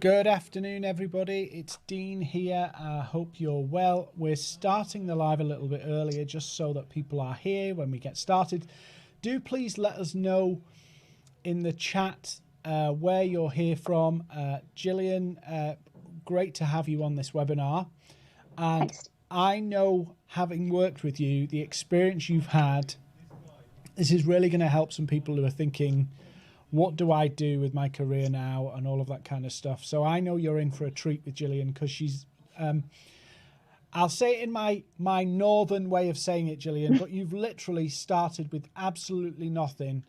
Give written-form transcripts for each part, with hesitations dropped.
Good afternoon, everybody. It's Dean here. I hope you're well. We're starting the live a little bit earlier just so that people are here when we get started. Do please let us know in the chat where you're here from. Jillian, great to have you on this webinar. And Thanks. I know, having worked with you, the experience you've had, this is really going to help some people who are thinking, what do I do with my career now and all of that kind of stuff. So I know you're in for a treat with Jillian because she's, I'll say it in my northern way of saying it, Jillian, but you've literally started with absolutely nothing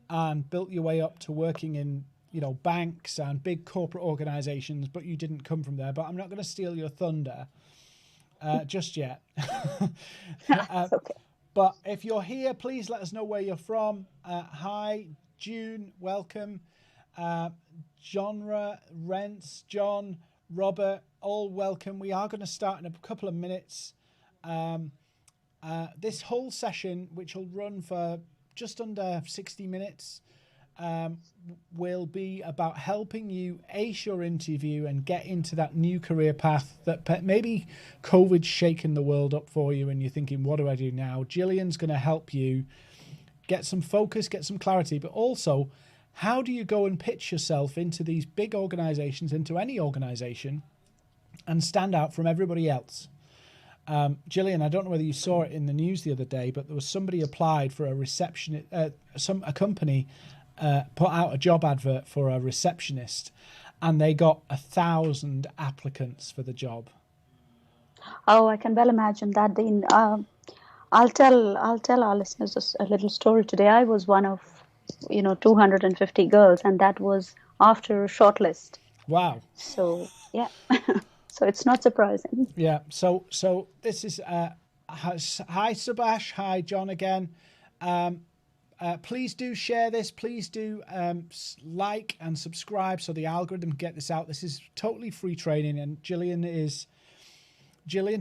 and built your way up to working in, you know, banks and big corporate organizations, but you didn't come from there. But I'm not going to steal your thunder just yet. It's okay. But if you're here, please let us know where you're from. Hi, June, welcome. Genre, Rents, John, Robert, all welcome. We are going to start in a couple of minutes. This whole session, which will run for just under 60 minutes, will be about helping you ace your interview and get into that new career path that maybe COVID's shaken the world up for you and you're thinking, what do I do now? Jillian's going to help you get some focus, get some clarity, but also how do you go and pitch yourself into these big organizations, into any organization, and stand out from everybody else? Jillian, I don't know whether you saw it in the news the other day, but there was somebody applied for a receptionist, a company put out a job advert for a receptionist, and they got 1,000 applicants for the job. Oh, I can well imagine that, Dean. I'll tell our listeners just a little story today. I was one of, 250 girls, and that was after a shortlist. Wow. So yeah, so it's not surprising. Yeah. So this is hi Subash, hi John again. Please do share this. Please do like and subscribe so the algorithm can get this out. This is totally free training, and Jillian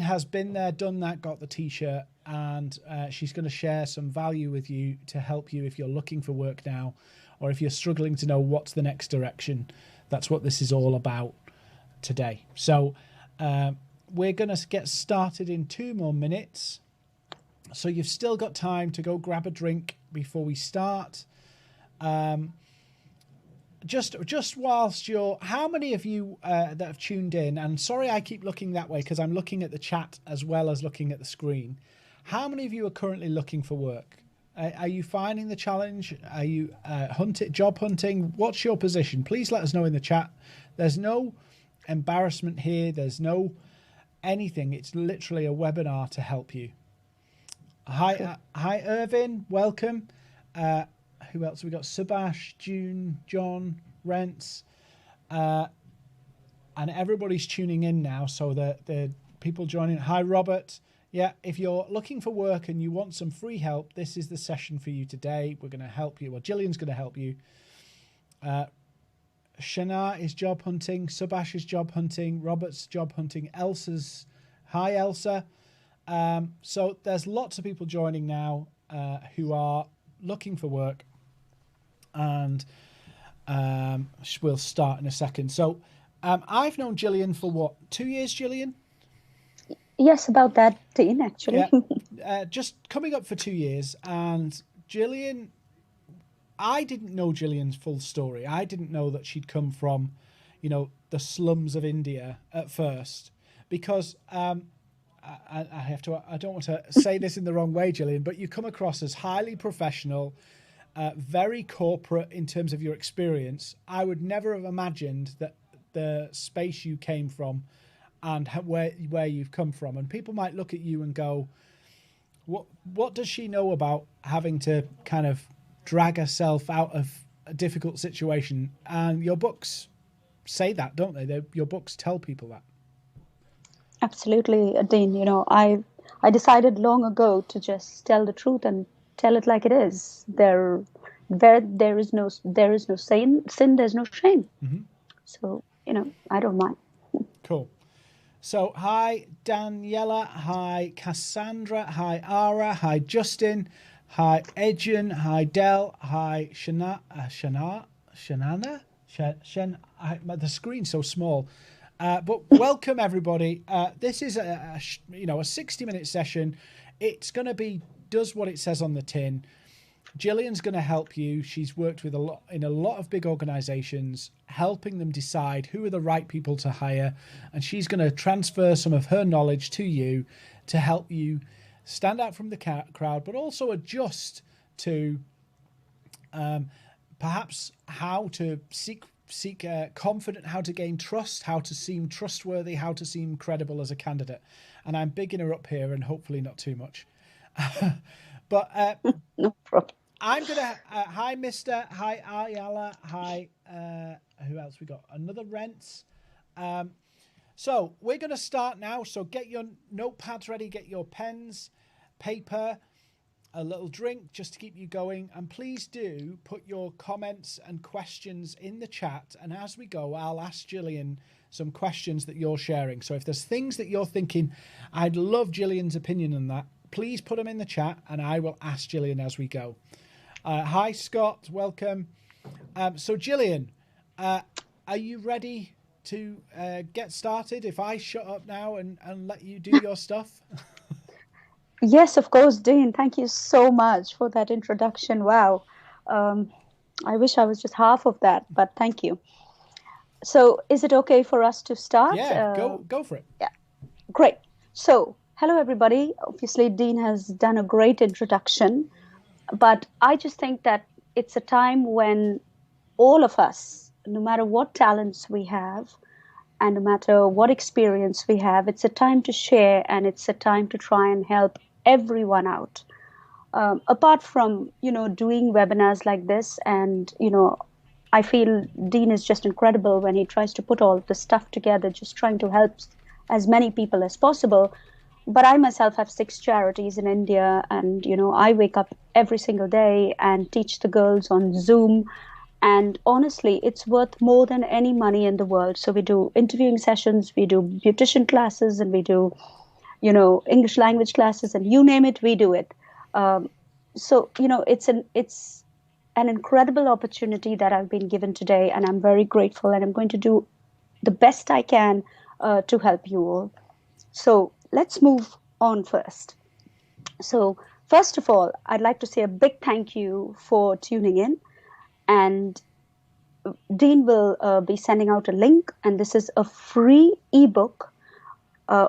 has been there, done that, got the t-shirt, and she's going to share some value with you to help you if you're looking for work now, or if you're struggling to know what's the next direction. That's what this is all about today. So we're going to get started in 2 more minutes. So you've still got time to go grab a drink before we start. Just whilst you're, how many of you that have tuned in, and sorry I keep looking that way because I'm looking at the chat as well as looking at the screen. How many of you are currently looking for work? Are you finding the challenge? Are you job hunting? What's your position? Please let us know in the chat. There's no embarrassment here. There's no anything. It's literally a webinar to help you. Hi, Irvin. Welcome. Who else have we got? Subash, June, John, Rents, and everybody's tuning in now. So the people joining. Hi, Robert. Yeah, if you're looking for work and you want some free help, this is the session for you today. We're going to help you. Well, Jillian's going to help you. Shana is job hunting. Subash is job hunting. Robert's job hunting. Elsa's. Hi, Elsa. So there's lots of people joining now who are looking for work, and we'll start in a second. So I've known Jillian for what, 2 years, Jillian? Yes, about that, Dean, actually. Yeah. Just coming up for 2 years. And Jillian, I didn't know Jillian's full story. I didn't know that she'd come from, the slums of India at first, because I don't want to say this in the wrong way, Jillian, but you come across as highly professional, very corporate in terms of your experience. I would never have imagined that the space you came from and where you've come from. And people might look at you and go, what does she know about having to kind of drag herself out of a difficult situation? And your books say that, don't they? Your books tell people that. Absolutely, Dean. I decided long ago to just tell the truth and tell it like it is. There is no sin. There's no shame. Mm-hmm. So I don't mind. Cool. So hi Daniela, hi Cassandra, hi Ara, hi Justin, hi Edgen, hi Del, hi Shanana. Shen, the screen's so small. But welcome everybody. This is a 60-minute session. It's going to be does what it says on the tin. Jillian's going to help you. She's worked with in a lot of big organizations, helping them decide who are the right people to hire, and she's going to transfer some of her knowledge to you to help you stand out from the crowd, but also adjust to perhaps how to seek confident, how to gain trust, how to seem trustworthy, how to seem credible as a candidate. And I'm bigging her up here, and hopefully not too much. But No problem. I'm gonna hi Mister, hi Ayala, hi who else we got? Another Rents. So we're gonna start now. So get your notepads ready, get your pens, paper, a little drink just to keep you going, and please do put your comments and questions in the chat, and as we go I'll ask Jillian some questions that you're sharing. So if there's things that you're thinking, I'd love Jillian's opinion on that, please put them in the chat and I will ask Jillian as we go. Hi Scott, welcome. So Jillian, are you ready to get started if I shut up now and let you do your stuff? Yes, of course, Dean. Thank you so much for that introduction. Wow. I wish I was just half of that, but thank you. So is it okay for us to start? Yeah, go for it. Yeah, great. So hello, everybody. Obviously, Dean has done a great introduction, but I just think that it's a time when all of us, no matter what talents we have, and no matter what experience we have, it's a time to share, and it's a time to try and help everyone out. Apart from, doing webinars like this, and, I feel Dean is just incredible when he tries to put all the stuff together, just trying to help as many people as possible. But I myself have 6 charities in India, and, I wake up every single day and teach the girls on Zoom. And honestly, it's worth more than any money in the world. So we do interviewing sessions, we do beautician classes, and we do, English language classes, and you name it, we do it. So it's an incredible opportunity that I've been given today, and I'm very grateful. And I'm going to do the best I can to help you all. So let's move on first. So first of all, I'd like to say a big thank you for tuning in. And Dean will be sending out a link, and this is a free ebook,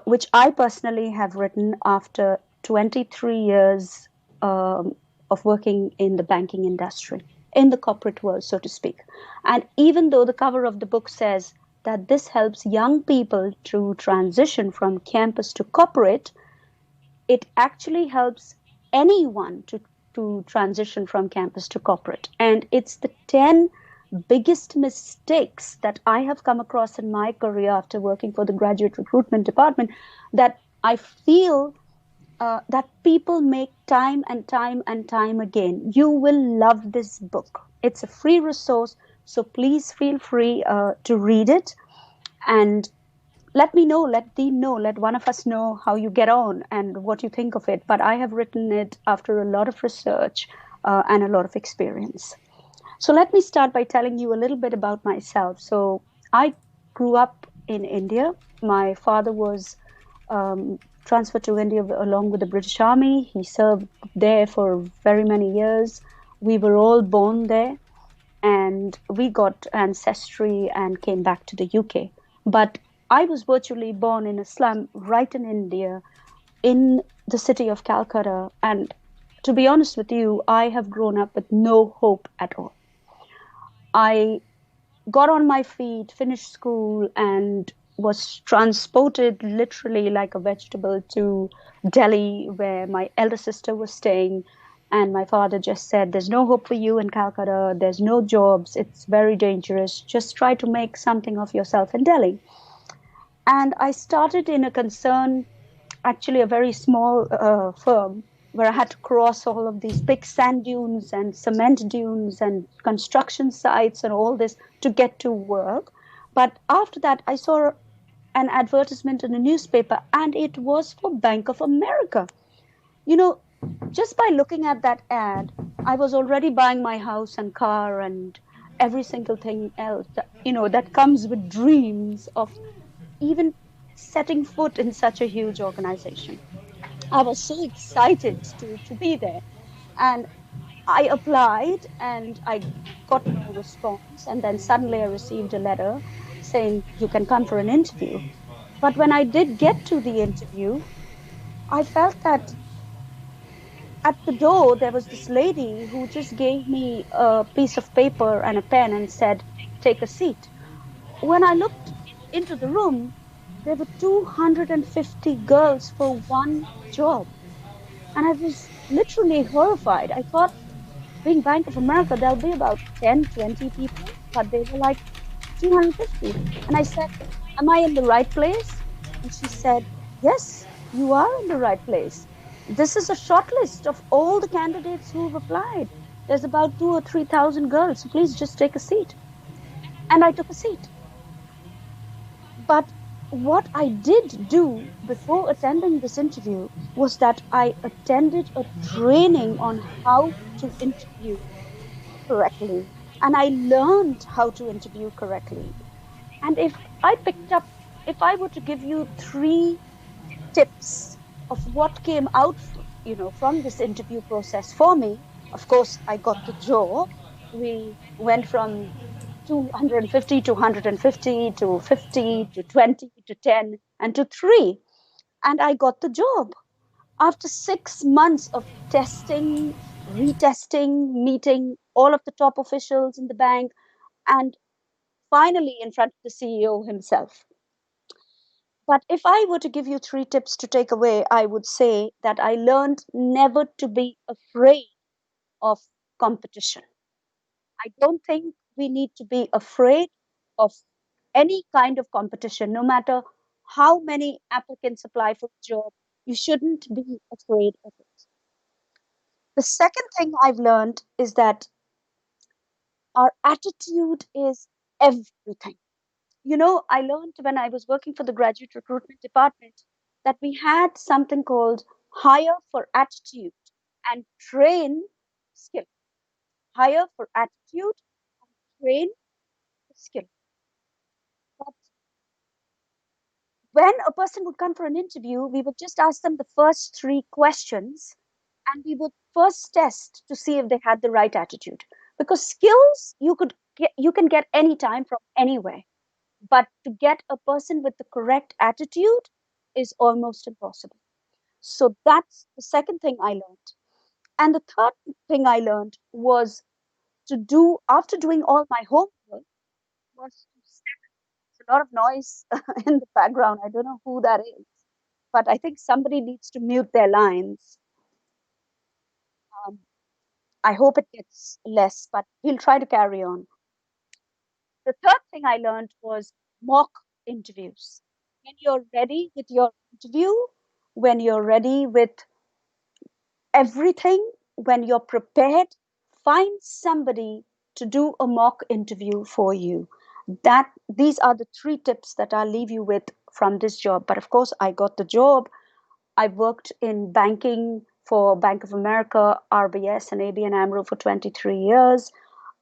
which I personally have written after 23 years of working in the banking industry, in the corporate world, so to speak. And even though the cover of the book says that this helps young people to transition from campus to corporate, it actually helps anyone to transition from campus to corporate. And it's the 10 biggest mistakes that I have come across in my career after working for the graduate recruitment department that I feel that people make time and time and time again. You will love this book. It's a free resource, so please feel free to read it. And let me know, let Dean know, let one of us know how you get on and what you think of it. But I have written it after a lot of research and a lot of experience. So let me start by telling you a little bit about myself. So I grew up in India. My father was transferred to India along with the British Army. He served there for very many years. We were all born there, and we got ancestry and came back to the UK. But I was virtually born in a slum right in India, in the city of Calcutta. And to be honest with you, I have grown up with no hope at all. I got on my feet, finished school, and was transported literally like a vegetable to Delhi, where my elder sister was staying. And my father just said, there's no hope for you in Calcutta. There's no jobs. It's very dangerous. Just try to make something of yourself in Delhi. And I started in a concern, actually a very small firm, where I had to cross all of these big sand dunes and cement dunes and construction sites and all this to get to work. But after that, I saw an advertisement in a newspaper, and it was for Bank of America. Just by looking at that ad, I was already buying my house and car and every single thing else that, that comes with dreams of even setting foot in such a huge organization. I was so excited to be there. And I applied and I got no response. And then suddenly I received a letter saying, you can come for an interview. But when I did get to the interview, I felt that at the door there was this lady who just gave me a piece of paper and a pen and said, take a seat. When I looked into the room, there were 250 girls for one job. And I was literally horrified. I thought, being Bank of America, there'll be about 10, 20 people, but they were like 250. And I said, am I in the right place? And she said, yes, you are in the right place. This is a short list of all the candidates who've applied. There's about 2 or 3 thousand girls. So please just take a seat. And I took a seat. But what I did do before attending this interview was that I attended a training on how to interview correctly. And I learned how to interview correctly. And if I were to give you 3 tips of what came out, from this interview process for me, of course, I got the job. We went from 250 to 150 to 50 to 20 to 10 and to 3. And I got the job after 6 months of testing, retesting, meeting all of the top officials in the bank, and finally in front of the CEO himself. But if I were to give you 3 tips to take away, I would say that I learned never to be afraid of competition. I don't think we need to be afraid of any kind of competition, no matter how many applicants apply for a job. You shouldn't be afraid of it. The second thing I've learned is that our attitude is everything. I learned when I was working for the graduate recruitment department that we had something called hire for attitude and train skill. Hire for attitude and train for skill. But when a person would come for an interview, we would just ask them the first 3 questions and we would first test to see if they had the right attitude. Because skills you can get anytime from anywhere. But to get a person with the correct attitude is almost impossible. So that's the second thing I learned. And the third thing I learned was to do, after doing all my homework, was to step. There's a lot of noise in the background. I don't know who that is, but I think somebody needs to mute their lines. Um, I hope it gets less, but we'll try to carry on. The third thing I learned was mock interviews. When you're ready with your interview, when you're ready with everything, when you're prepared, find somebody to do a mock interview for you. That these are the 3 tips that I'll leave you with from this job. But of course, I got the job. I worked in banking for Bank of America, RBS, and ABN AMRO for 23 years.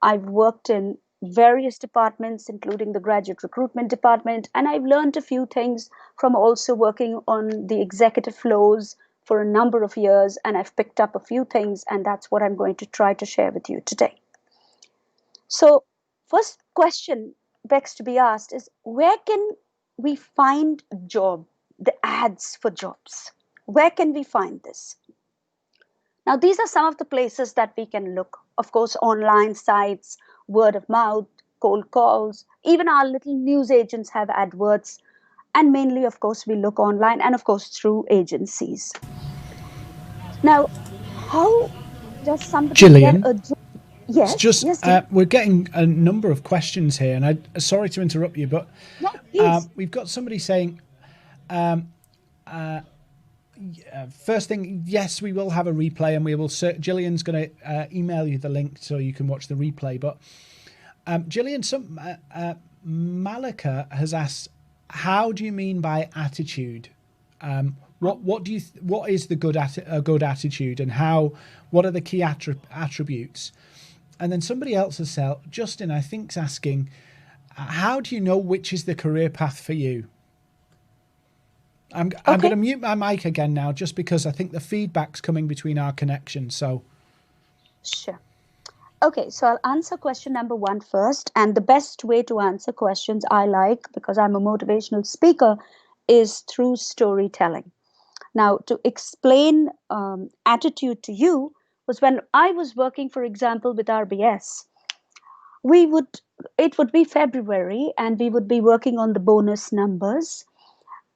I've worked in various departments, including the graduate recruitment department, and I've learned a few things from also working on the executive floors for a number of years, and I've picked up a few things, and that's what I'm going to try to share with you today. So, first question begs to be asked is, where can we find the ads for jobs? Where can we find this? Now, these are some of the places that we can look. Of course, online sites, word of mouth, cold calls, even our little news agents have adverts. And mainly, of course, we look online and, of course, through agencies. Now, how does somebody get Jillian, a job? it's Yes, just yes, Jim. we're getting a number of questions here, and I sorry to interrupt you, but Yeah, please. we've got somebody saying first thing, yes, we will have a replay, and we will. Jillian's going to email you the link so you can watch the replay. But Jillian, Malika has asked, how do you mean by attitude? What is the good attitude, and what are the key attributes? And then somebody else has said, Justin, I think's asking, how do you know which is the career path for you? I'm going Okay, to mute my mic again now, just because I think the feedback's coming between our connections. So sure. Okay, so I'll answer question number one first. And the best way to answer questions I like, because I'm a motivational speaker, is through storytelling. Now, to explain attitude to you, was when I was working, for example, with RBS, we would it would be February and we would be working on the bonus numbers.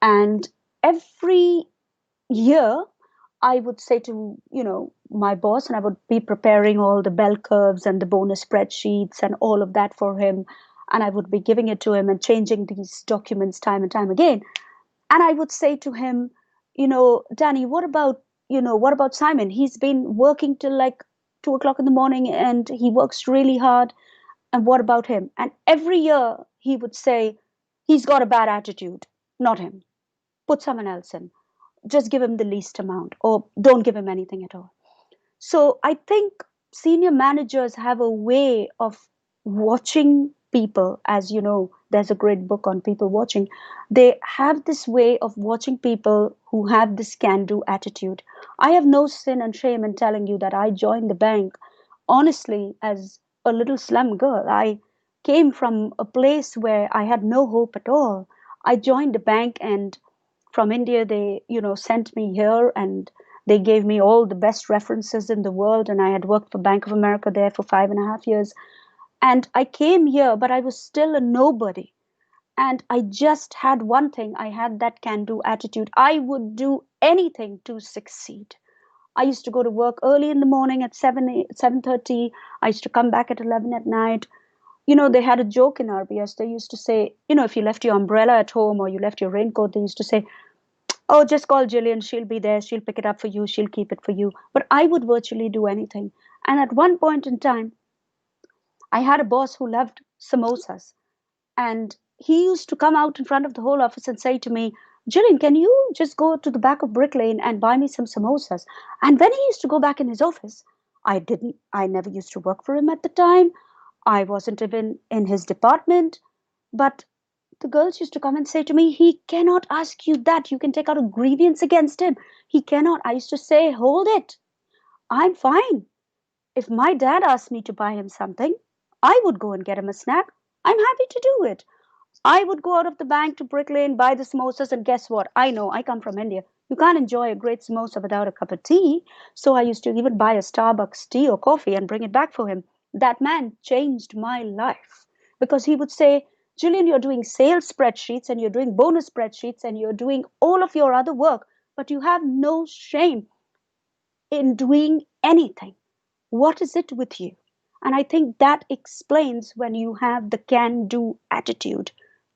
And every year I would say to, my boss, and I would be preparing all the bell curves and the bonus spreadsheets and all of that for him. And I would be giving it to him and changing these documents time and time again. And I would say to him, Danny, what about Simon? He's been working till like 2 o'clock in the morning and he works really hard. And what about him? And every year he would say, he's got a bad attitude, not him. Put someone else in. Just give him the least amount or don't give him anything at all. So I think senior managers have a way of watching people. As you know, there's a great book on people watching. They have this way of watching people who have this can do attitude. I have no sin and shame in telling you that I joined the bank honestly as a little slum girl. I came from a place where I had no hope at all. I joined the bank, and from India, they, sent me here, and they gave me all the best references in the world. And I had worked for Bank of America there for 5.5 years. And I came here, but I was still a nobody. And I just had one thing. I had that can do attitude. I would do anything to succeed. I used to go to work early in the morning at 7:30. I used to come back at 11 at night. They had a joke in RBS. They used to say, if you left your umbrella at home or you left your raincoat, they used to say, oh, just call Jillian. She'll be there. She'll pick it up for you. She'll keep it for you. But I would virtually do anything. And at one point in time, I had a boss who loved samosas. And he used to come out in front of the whole office and say to me, Jillian, can you just go to the back of Brick Lane and buy me some samosas? And when he used to go back in his office, I never used to work for him at the time. I wasn't even in his department. But the girls used to come and say to me, he cannot ask you that. You can take out a grievance against him. He cannot. I used to say, hold it. I'm fine. If my dad asked me to buy him something, I would go and get him a snack. I'm happy to do it. I would go out of the bank to Brick Lane, buy the samosas, and guess what? I know, I come from India. You can't enjoy a great samosa without a cup of tea. So I used to even buy a Starbucks tea or coffee and bring it back for him. That man changed my life because he would say, Jillian, you're doing sales spreadsheets and you're doing bonus spreadsheets and you're doing all of your other work, but you have no shame in doing anything. What is it with you? And I think that explains when you have the can do attitude.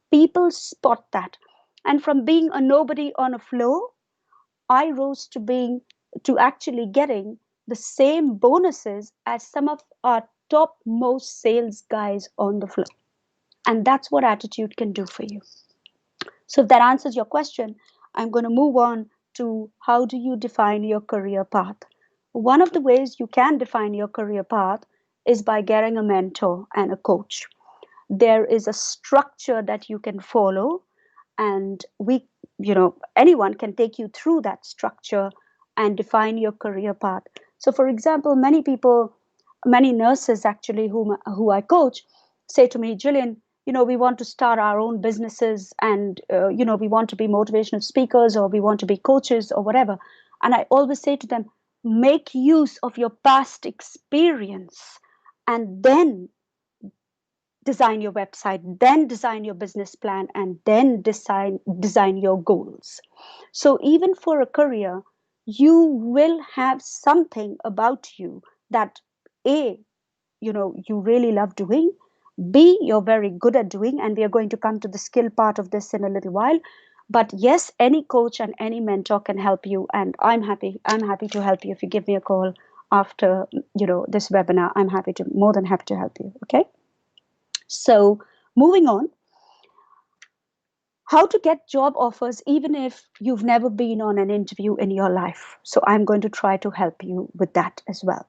People spot that. And from being a nobody on a floor, I rose to actually getting the same bonuses as some of our top most sales guys on the floor. And that's what attitude can do for you. So if that answers your question, I'm going to move on to how do you define your career path. One of the ways you can define your career path is by getting a mentor and a coach. There is a structure that you can follow, and anyone can take you through that structure and define your career path. So for example, many nurses actually who I coach say to me, Jillian, we want to start our own businesses, and we want to be motivational speakers, or we want to be coaches or whatever. And I always say to them, make use of your past experience and then design your website, then design your business plan, and then design your goals. So even for a career, you will have something about you that a you really love doing, b you're very good at doing, and we are going to come to the skill part of this in a little while. But yes, any coach and any mentor can help you, and I'm happy to help you. If you give me a call after this webinar, I'm more than happy to help you. Okay, so moving on, how to get job offers even if you've never been on an interview in your life. So I'm going to try to help you with that as well.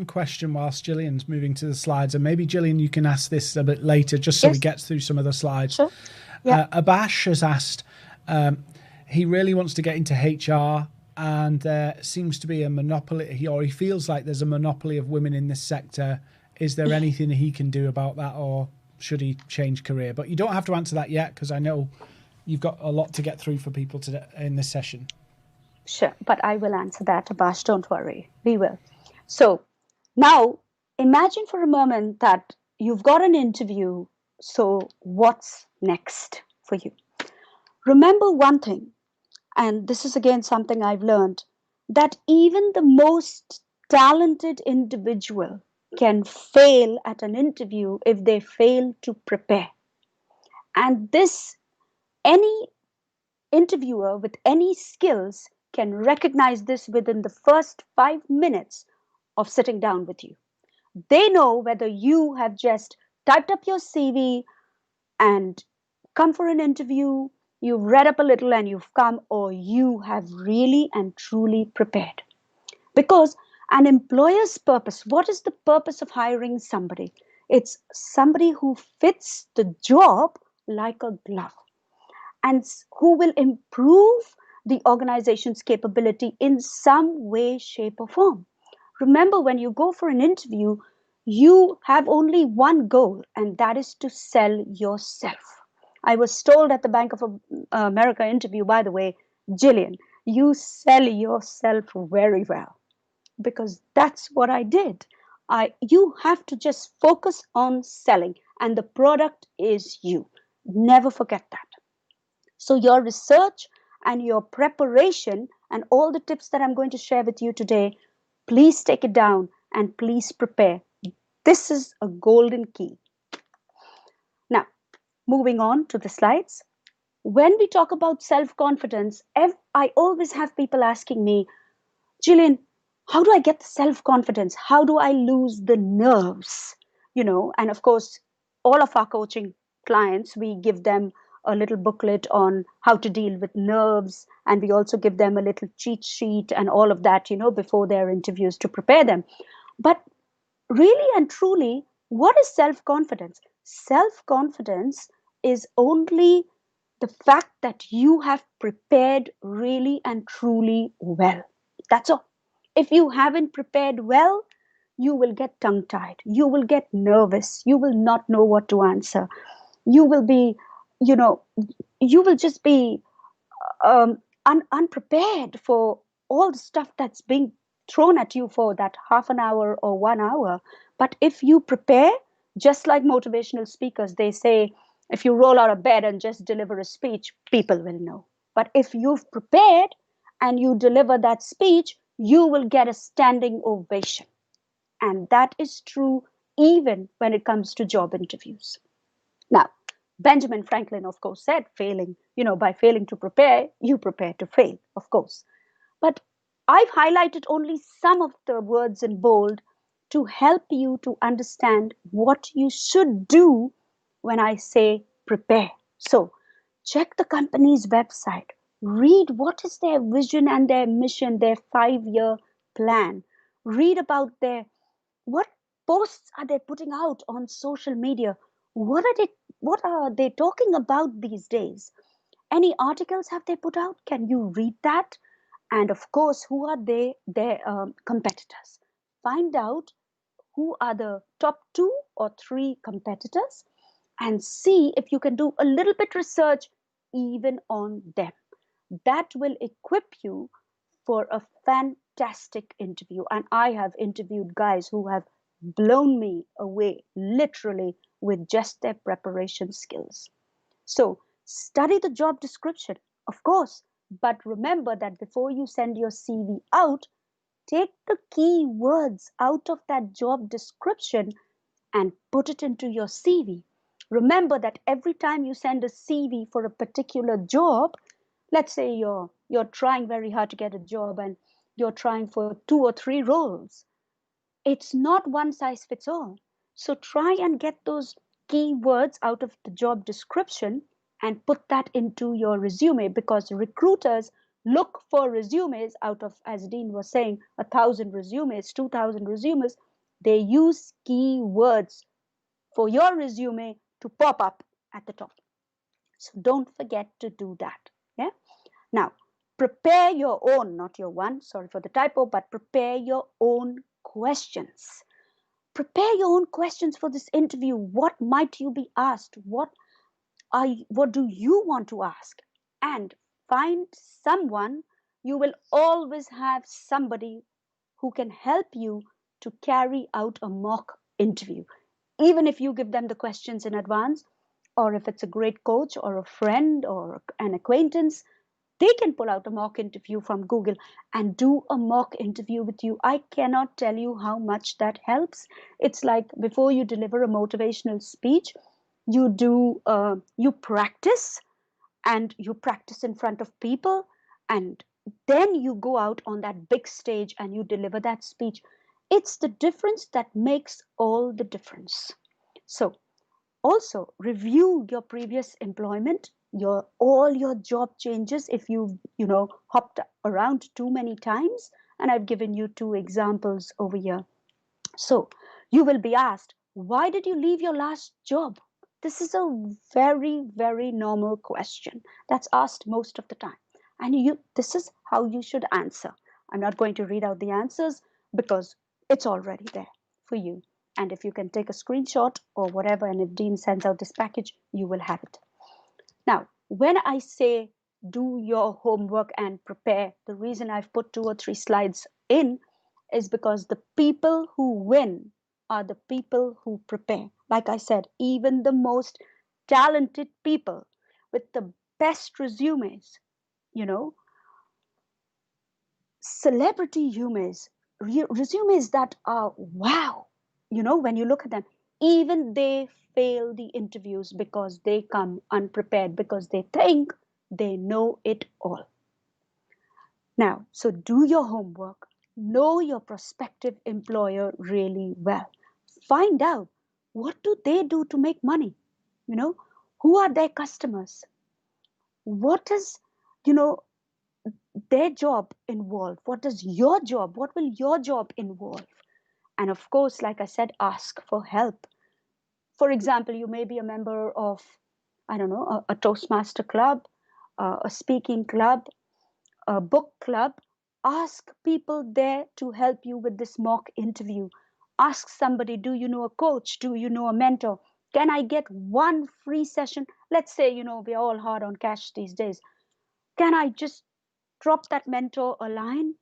question whilst Jillian's moving to the slides, and maybe Jillian, you can ask this a bit later, just so Yes. we get through some of the slides. Sure. Yeah. Abash has asked, he really wants to get into HR, and there seems to be a monopoly, or he feels like there's a monopoly of women in this sector. Is there anything he can do about that, or should he change career? But you don't have to answer that yet, because I know you've got a lot to get through for people today in this session. Sure, but I will answer that, Abash. Don't worry. We will. So now imagine for a moment that you've got an interview. So what's next for you? Remember one thing, and this is again something I've learned, that even the most talented individual can fail at an interview if they fail to prepare. And this, any interviewer with any skills can recognize this within the first 5 minutes of sitting down with you. They know whether you have just typed up your CV and come for an interview, you've read up a little and you've come, or you have really and truly prepared. Because an employer's purpose, what is the purpose of hiring somebody? It's somebody who fits the job like a glove and who will improve the organization's capability in some way, shape, or form. Remember, when you go for an interview, you have only one goal, and that is to sell yourself. I was told at the Bank of America interview, by the way, Jillian, you sell yourself very well, because that's what I did. You have to just focus on selling, and the product is you. Never forget that. So your research and your preparation and all the tips that I'm going to share with you today, please take it down and please prepare. This is a golden key. Now, moving on to the slides. When we talk about self-confidence, I always have people asking me, Jillian, how do I get the self-confidence? How do I lose the nerves? And of course, all of our coaching clients, we give them a little booklet on how to deal with nerves, and we also give them a little cheat sheet and all of that, before their interviews to prepare them. But really and truly, what is self-confidence? Self-confidence is only the fact that you have prepared really and truly well. That's all. If you haven't prepared well, you will get tongue-tied. You will get nervous. You will not know what to answer. You will be, you will just be unprepared for all the stuff that's being thrown at you for that half an hour or 1 hour. But if you prepare, just like motivational speakers, they say, if you roll out of bed and just deliver a speech, people will know. But if you've prepared and you deliver that speech, you will get a standing ovation. And that is true even when it comes to job interviews. Now, Benjamin Franklin, of course, said by failing to prepare, you prepare to fail, of course. But I've highlighted only some of the words in bold to help you to understand what you should do when I say prepare. So check the company's website, read what is their vision and their mission, their 5-year plan. Read about what posts are they putting out on social media. What are they talking about these days? Any articles have they put out? Can you read that? And of course, who are their competitors? Find out who are the top 2 or 3 competitors and see if you can do a little bit research even on them. That will equip you for a fantastic interview. And I have interviewed guys who have blown me away, literally, with just their preparation skills. So study the job description, of course, but remember that before you send your CV out, take the key words out of that job description and put it into your CV. Remember that every time you send a CV for a particular job, let's say you're trying very hard to get a job and you're trying for 2 or 3 roles, it's not one size fits all. So try and get those key words out of the job description and put that into your resume, because recruiters look for resumes out of, as Dean was saying, 1,000 resumes, 2,000 resumes. They use keywords for your resume to pop up at the top. So don't forget to do that. Yeah. Now, prepare your own, not your one, sorry for the typo, but prepare your own questions. Prepare your own questions for this interview. What might you be asked? What do you want to ask? And find someone. You will always have somebody who can help you to carry out a mock interview. Even if you give them the questions in advance, or if it's a great coach or a friend or an acquaintance, they can pull out a mock interview from Google and do a mock interview with you. I cannot tell you how much that helps. It's like before you deliver a motivational speech, you practice, and you practice in front of people, and then you go out on that big stage and you deliver that speech. It's the difference that makes all the difference. So also review your previous employment, your all your job changes if you hopped around too many times, and I've given you two examples over here. So you will be asked, why did you leave your last job? This is a very, very normal question that's asked most of the time. And this is how you should answer. I'm not going to read out the answers because it's already there for you. And if you can take a screenshot or whatever, and if Dean sends out this package, you will have it. Now, when I say do your homework and prepare, the reason I've put 2 or 3 slides in is because the people who win are the people who prepare. Like I said, even the most talented people with the best resumes, you know, celebrity resumes that are wow, when you look at them, even they fail the interviews because they come unprepared, because they think they know it all. Now, so do your homework, know your prospective employer really well, find out what do they do to make money, you know who are their customers, what is you know their job involve, what will your job involve. And of course, like I said, ask for help. For example, you may be a member of, I don't know, a Toastmaster club, a speaking club, a book club. Ask people there to help you with this mock interview. Ask somebody, do you know a coach, do you know a mentor, can I get one free session? Let's say, we're all hard on cash these days. Can I just drop that mentor a line?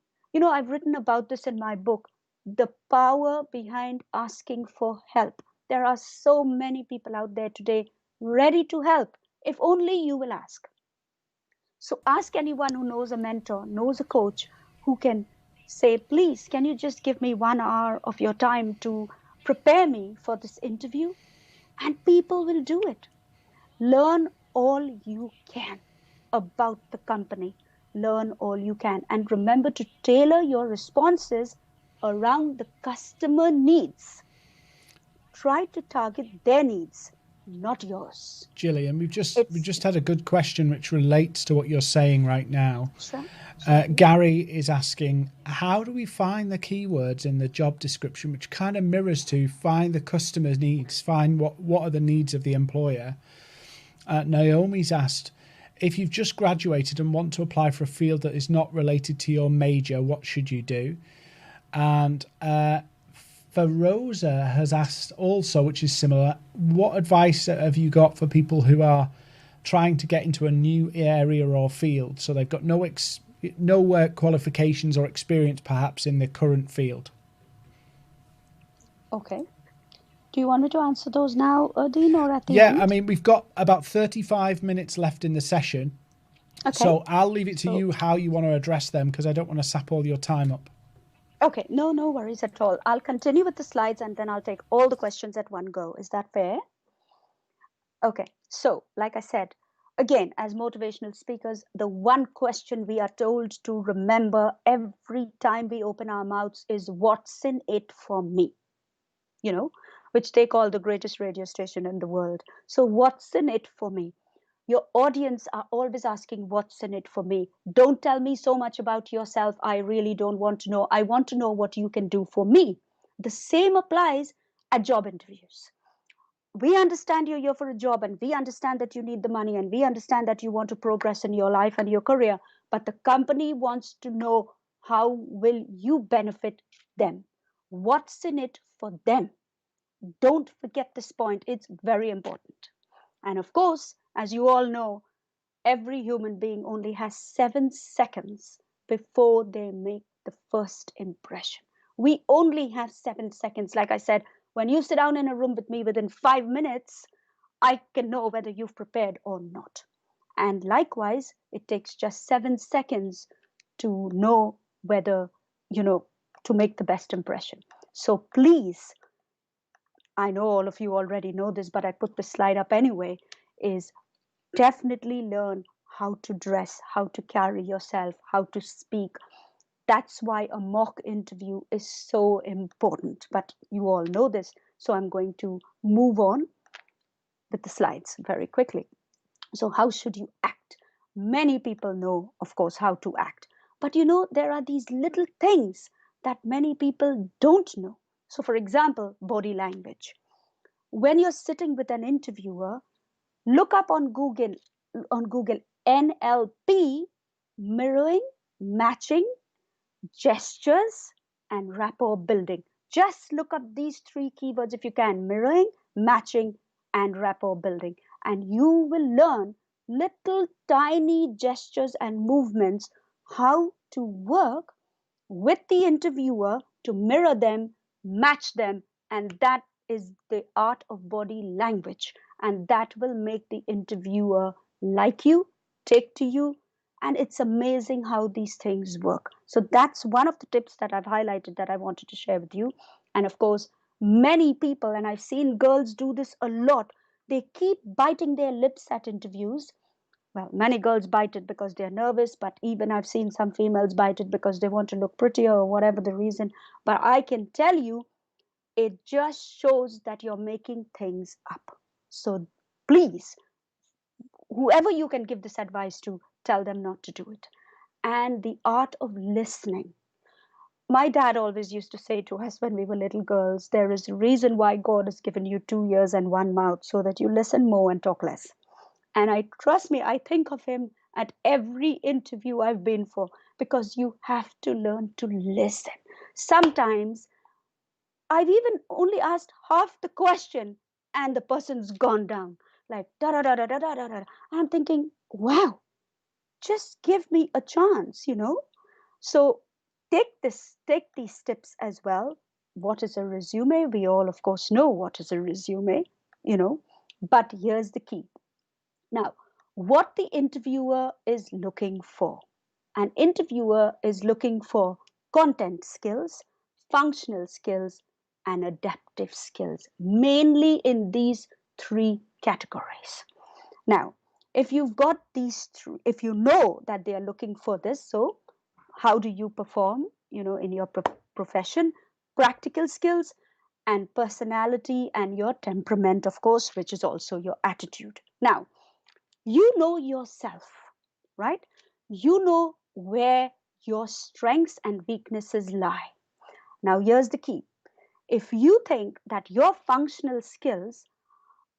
I've written about this in my book, The Power Behind Asking for Help. There are so many people out there today ready to help if only you will ask. So ask anyone who knows a mentor, knows a coach, who can say, please, can you just give me 1 hour of your time to prepare me for this interview? And people will do it. Learn all you can about the company. Learn all you can. And remember to tailor your responses around the customer needs. Try to target their needs, not yours. Jillian, we've just had a good question which relates to what you're saying right now. Sure. Gary is asking, how do we find the keywords in the job description which kind of mirrors to find the customer's needs, find what are the needs of the employer? Naomi's asked, if you've just graduated and want to apply for a field that is not related to your major, what should you do? And Feroza has asked also, which is similar, what advice have you got for people who are trying to get into a new area or field, so they've got no work qualifications or experience perhaps in the current field? Okay. Do you want me to answer those now, Dean, or at the end? Yeah, I mean, we've got about 35 minutes left in the session. Okay. So I'll leave it to you how you want to address them, because I don't want to sap all your time up. Okay, no worries at all. I'll continue with the slides and then I'll take all the questions at one go. Is that fair? Okay, so like I said, again, as motivational speakers, the one question we are told to remember every time we open our mouths is, what's in it for me? Which they call the greatest radio station in the world. So what's in it for me? Your audience are always asking, what's in it for me? Don't tell me so much about yourself. I really don't want to know. I want to know what you can do for me. The same applies at job interviews. We understand you're here for a job, and we understand that you need the money, and we understand that you want to progress in your life and your career, but the company wants to know how will you benefit them, what's in it for them. Don't forget this point, it's very important. And of course, as you all know, every human being only has 7 seconds before they make the first impression. We only have 7 seconds. Like I said, when you sit down in a room with me, within 5 minutes, I can know whether you've prepared or not. And likewise, it takes just 7 seconds to know whether, you know, to make the best impression. So please, I know all of you already know this, but I put the slide up anyway, is definitely learn how to dress, how to carry yourself, how to speak. That's why a mock interview is so important. But you all know this, so I'm going to move on with the slides very quickly. So, how should you act? Many people know, of course, how to act. But there are these little things that many people don't know. So, for example, body language. When you're sitting with an interviewer, look up on Google NLP, mirroring, matching, gestures, and rapport building. Just look up these three keywords if you can: mirroring, matching, and rapport building. And you will learn little tiny gestures and movements, how to work with the interviewer to mirror them, match them, and that is the art of body language. And that will make the interviewer like you, take to you, and it's amazing how these things work. So that's one of the tips that I've highlighted that I wanted to share with you. And of course, many people, and I've seen girls do this a lot, they keep biting their lips at interviews. Well, many girls bite it because they're nervous, but even I've seen some females bite it because they want to look prettier or whatever the reason. But I can tell you, it just shows that you're making things up. So please, whoever you can give this advice to, tell them not to do it. And the art of listening. My dad always used to say to us when we were little girls, there is a reason why God has given you 2 ears and one mouth, so that you listen more and talk less. And I trust me, I think of him at every interview I've been for, because you have to learn to listen. Sometimes I've even only asked half the question and the person's gone down like da da da da da da da. And I'm thinking, wow, just give me a chance. So take these tips as well. What is a resume? We all, of course, know what is a resume, you know, but here's the key. Now, what the interviewer is looking for. An interviewer is looking for content skills, functional skills, and adaptive skills, mainly in these three categories. Now, if you've got these three, if you know that they are looking for this, so how do you perform, in your profession, practical skills, and personality, and your temperament, of course, which is also your attitude. Now, you know yourself, right? You know where your strengths and weaknesses lie. Now, here's the key. If you think that your functional skills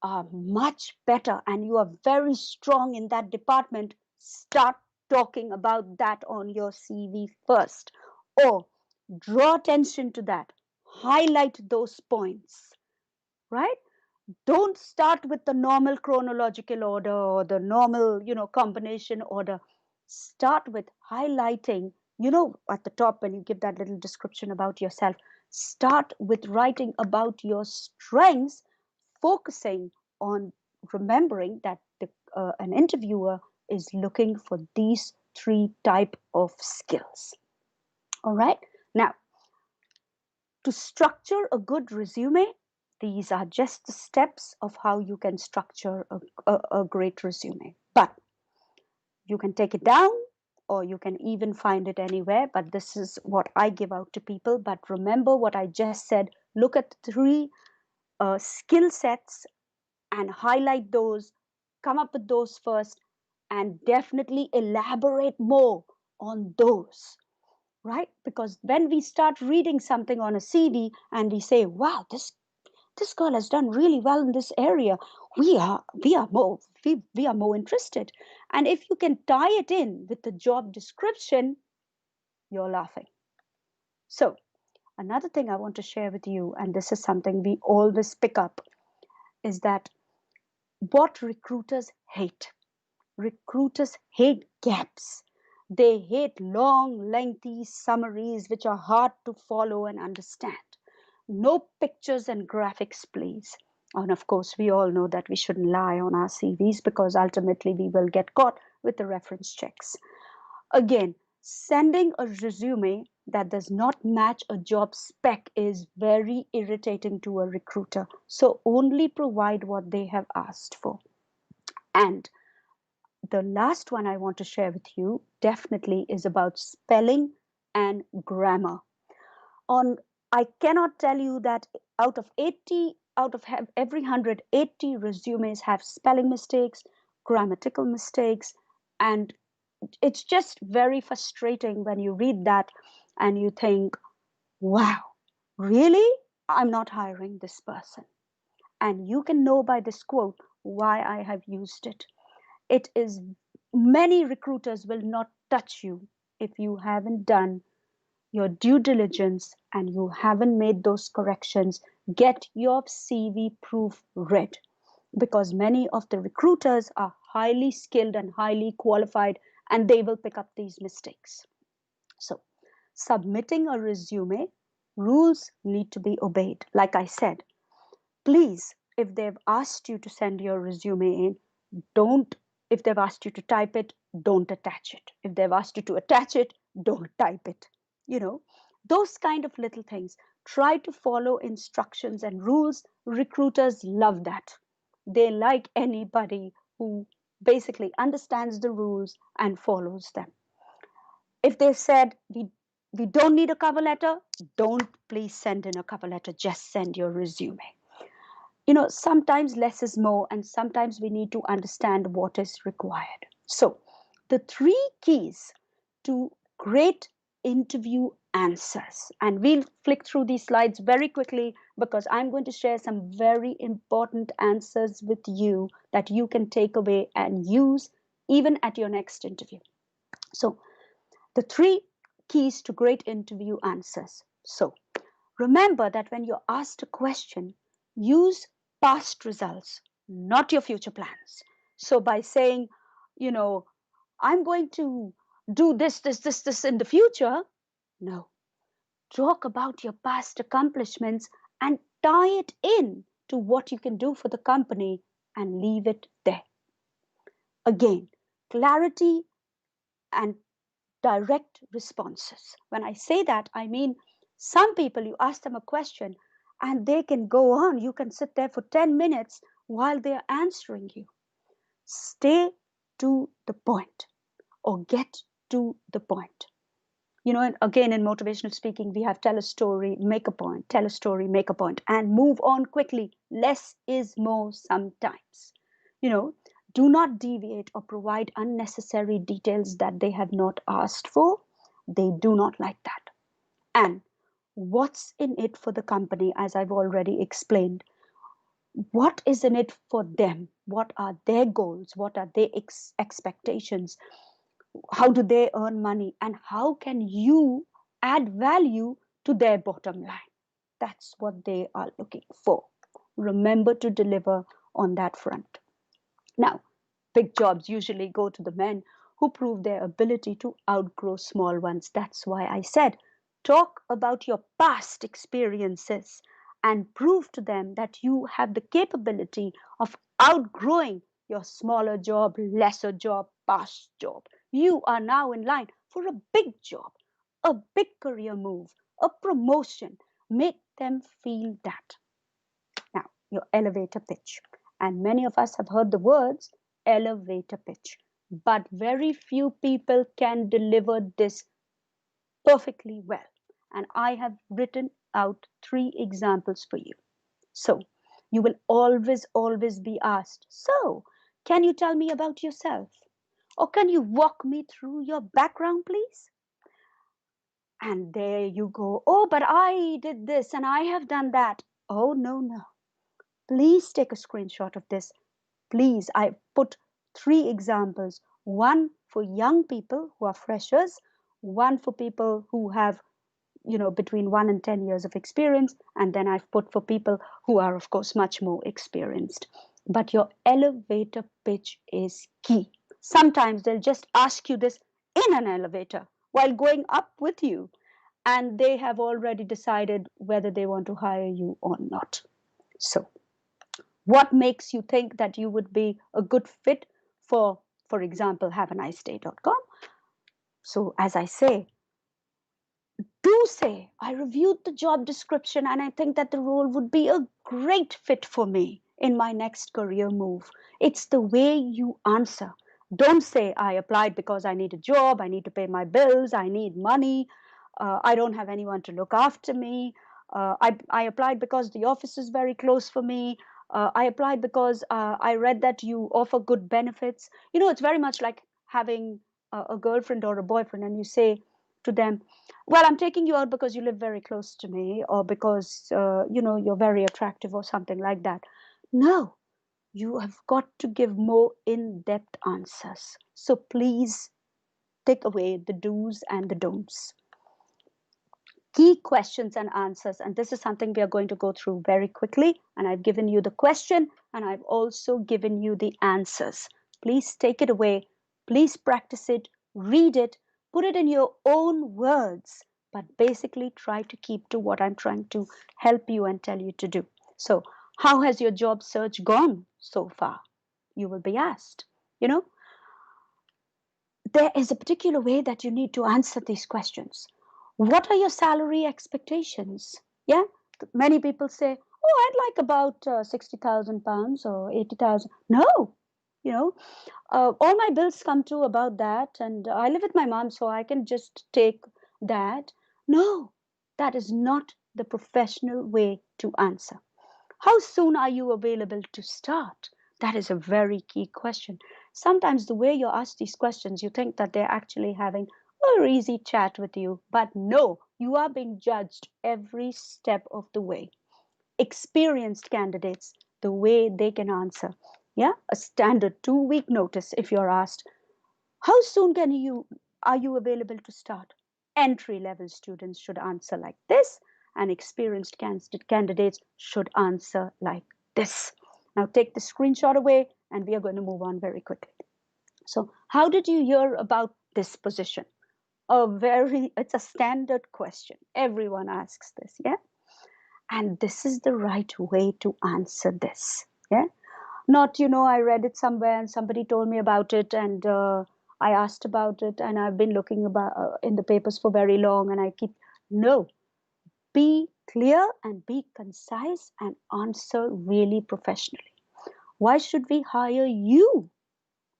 are much better and you are very strong in that department, start talking about that on your CV first, or draw attention to that, highlight those points, right? Don't start with the normal chronological order or the normal, combination order. Start with highlighting, at the top when you give that little description about yourself. Start with writing about your strengths, focusing on remembering that an interviewer is looking for these three type of skills. All right. Now, to structure a good resume, these are just the steps of how you can structure a great resume. But you can take it down or you can even find it anywhere. But this is what I give out to people. But remember what I just said. Look at three skill sets and highlight those, come up with those first, and definitely elaborate more on those. right? Because when we start reading something on a CV and we say, wow, this girl has done really well in this area, we are more interested. And if you can tie it in with the job description, you're laughing. So another thing I want to share with you, and this is something we always pick up, is that what recruiters hate gaps. They hate long, lengthy summaries which are hard to follow and understand. No pictures and graphics, please. And of course, we all know that we shouldn't lie on our CVs because ultimately we will get caught with the reference checks. Again, sending a resume that does not match a job spec is very irritating to a recruiter. So only provide what they have asked for. And the last one I want to share with you definitely is about spelling and grammar. On I cannot tell you that out of every 180 resumes have spelling mistakes, grammatical mistakes, and it's just very frustrating when you read that and you think, wow, really? I'm not hiring this person. And you can know by this quote why I have used it. It is Many recruiters will not touch you if you haven't done your due diligence and you haven't made those corrections. Get your CV proof read because many of the recruiters are highly skilled and highly qualified and they will pick up these mistakes. So, submitting a resume, rules need to be obeyed. Like I said, please, if they've asked you to send your resume in, don't, if they've asked you to type it, don't attach it. If they've asked you to attach it, don't type it. You know, those kind of little things. Try to follow instructions and rules. Recruiters love that. They like anybody who basically understands the rules and follows them. If they said, we don't need a cover letter, don't please send in a cover letter, just send your resume. Sometimes less is more, and sometimes we need to understand what is required. So, the three keys to great interview answers, and we'll flick through these slides very quickly because I'm going to share some very important answers with you that you can take away and use even at your next interview. So, the three keys to great interview answers. So, remember that when you're asked a question, use past results, not your future plans. So by saying, you know, I'm going to do this in the future, no. Talk about your past accomplishments and tie it in to what you can do for the company and leave it there. Again, clarity and direct responses. When I say that, I mean some people, you ask them a question and they can go on. You can sit there for 10 minutes while they are answering you. Stay to the point or get to the point. And again, in motivational speaking, we have tell a story, make a point, tell a story, make a point, and move on quickly. Less is more sometimes. You know, do not deviate or provide unnecessary details that they have not asked for. They do not like that. And what's in it for the company, as I've already explained? What is in it for them? What are their goals? What are their expectations? How do they earn money? And how can you add value to their bottom line? That's what they are looking for. Remember to deliver on that front. Now, big jobs usually go to the men who prove their ability to outgrow small ones. That's why I said, talk about your past experiences and prove to them that you have the capability of outgrowing your smaller job, lesser job, past job. You are now in line for a big job, a big career move, a promotion. Make them feel that. Now, your elevator pitch. And many of us have heard the words elevator pitch, but very few people can deliver this perfectly well. And I have written out 3 examples for you. So, you will always be asked, so, can you tell me about yourself? Or can you walk me through your background, please? And there you go. Oh, but I did this and I have done that. Oh, no, no. Please take a screenshot of this. Please, I put three examples. One for young people who are freshers, one for people who have, between 1 and 10 years of experience, and then I've put for people who are, of course, much more experienced. But your elevator pitch is key. Sometimes they'll just ask you this in an elevator while going up with you, and they have already decided whether they want to hire you or not. So, what makes you think that you would be a good fit for example, havaniceday.com? So, as I say, do say, I reviewed the job description and I think that the role would be a great fit for me in my next career move. It's the way you answer. Don't say, I applied because I need a job, I need to pay my bills, I need money, I don't have anyone to look after me. I applied because the office is very close for me. I applied because I read that you offer good benefits. It's very much like having a girlfriend or a boyfriend, and you say to them, well, I'm taking you out because you live very close to me, or because you're very attractive, or something like that. No, you have got to give more in-depth answers. So please take away the do's and the don'ts. Key questions and answers, and this is something we are going to go through very quickly, and I've given you the question and I've also given you the answers. Please take it away. Please practice it, read it, put it in your own words, but basically try to keep to what I'm trying to help you and tell you to do. So, how has your job search gone so far? You will be asked. You know, there is a particular way that you need to answer these questions. What are your salary expectations? Yeah, many people say, oh, I'd like about 60,000 pounds or 80,000. No, you know, all my bills come to about that, and I live with my mom, so I can just take that. No, that is not the professional way to answer. How soon are you available to start? That is a very key question. Sometimes the way you're asked these questions, you think that they're actually having a easy chat with you, but no, you are being judged every step of the way. Experienced candidates, the way they can answer. Yeah, a standard 2 week notice if you're asked, how soon are you available to start? Entry level students should answer like this, and experienced candidates should answer like this. Now take the screenshot away, and we are going to move on very quickly. So, how did you hear about this position? It's a standard question. Everyone asks this, yeah? And this is the right way to answer this, yeah? Not, I read it somewhere and somebody told me about it, and I asked about it, and I've been looking about in the papers for very long, and I keep. No, be clear and be concise and answer really professionally. Why should we hire you?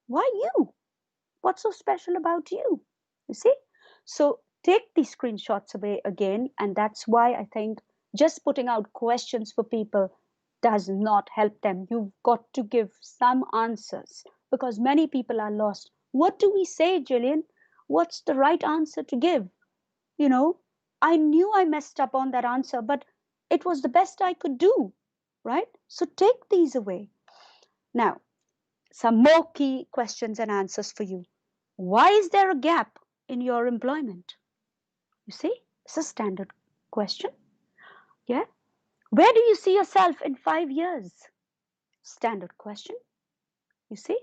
Why you? What's so special about you? You see? So take these screenshots away again, and that's why I think just putting out questions for people does not help them. You've got to give some answers, because many people are lost. What do we say, Jillian? What's the right answer to give? You know, I knew I messed up on that answer, but it was the best I could do, right? So take these away. Now, some more key questions and answers for you. Why is there a gap in your employment? You see, it's a standard question. Yeah. Where do you see yourself in 5 years? Standard question. You see,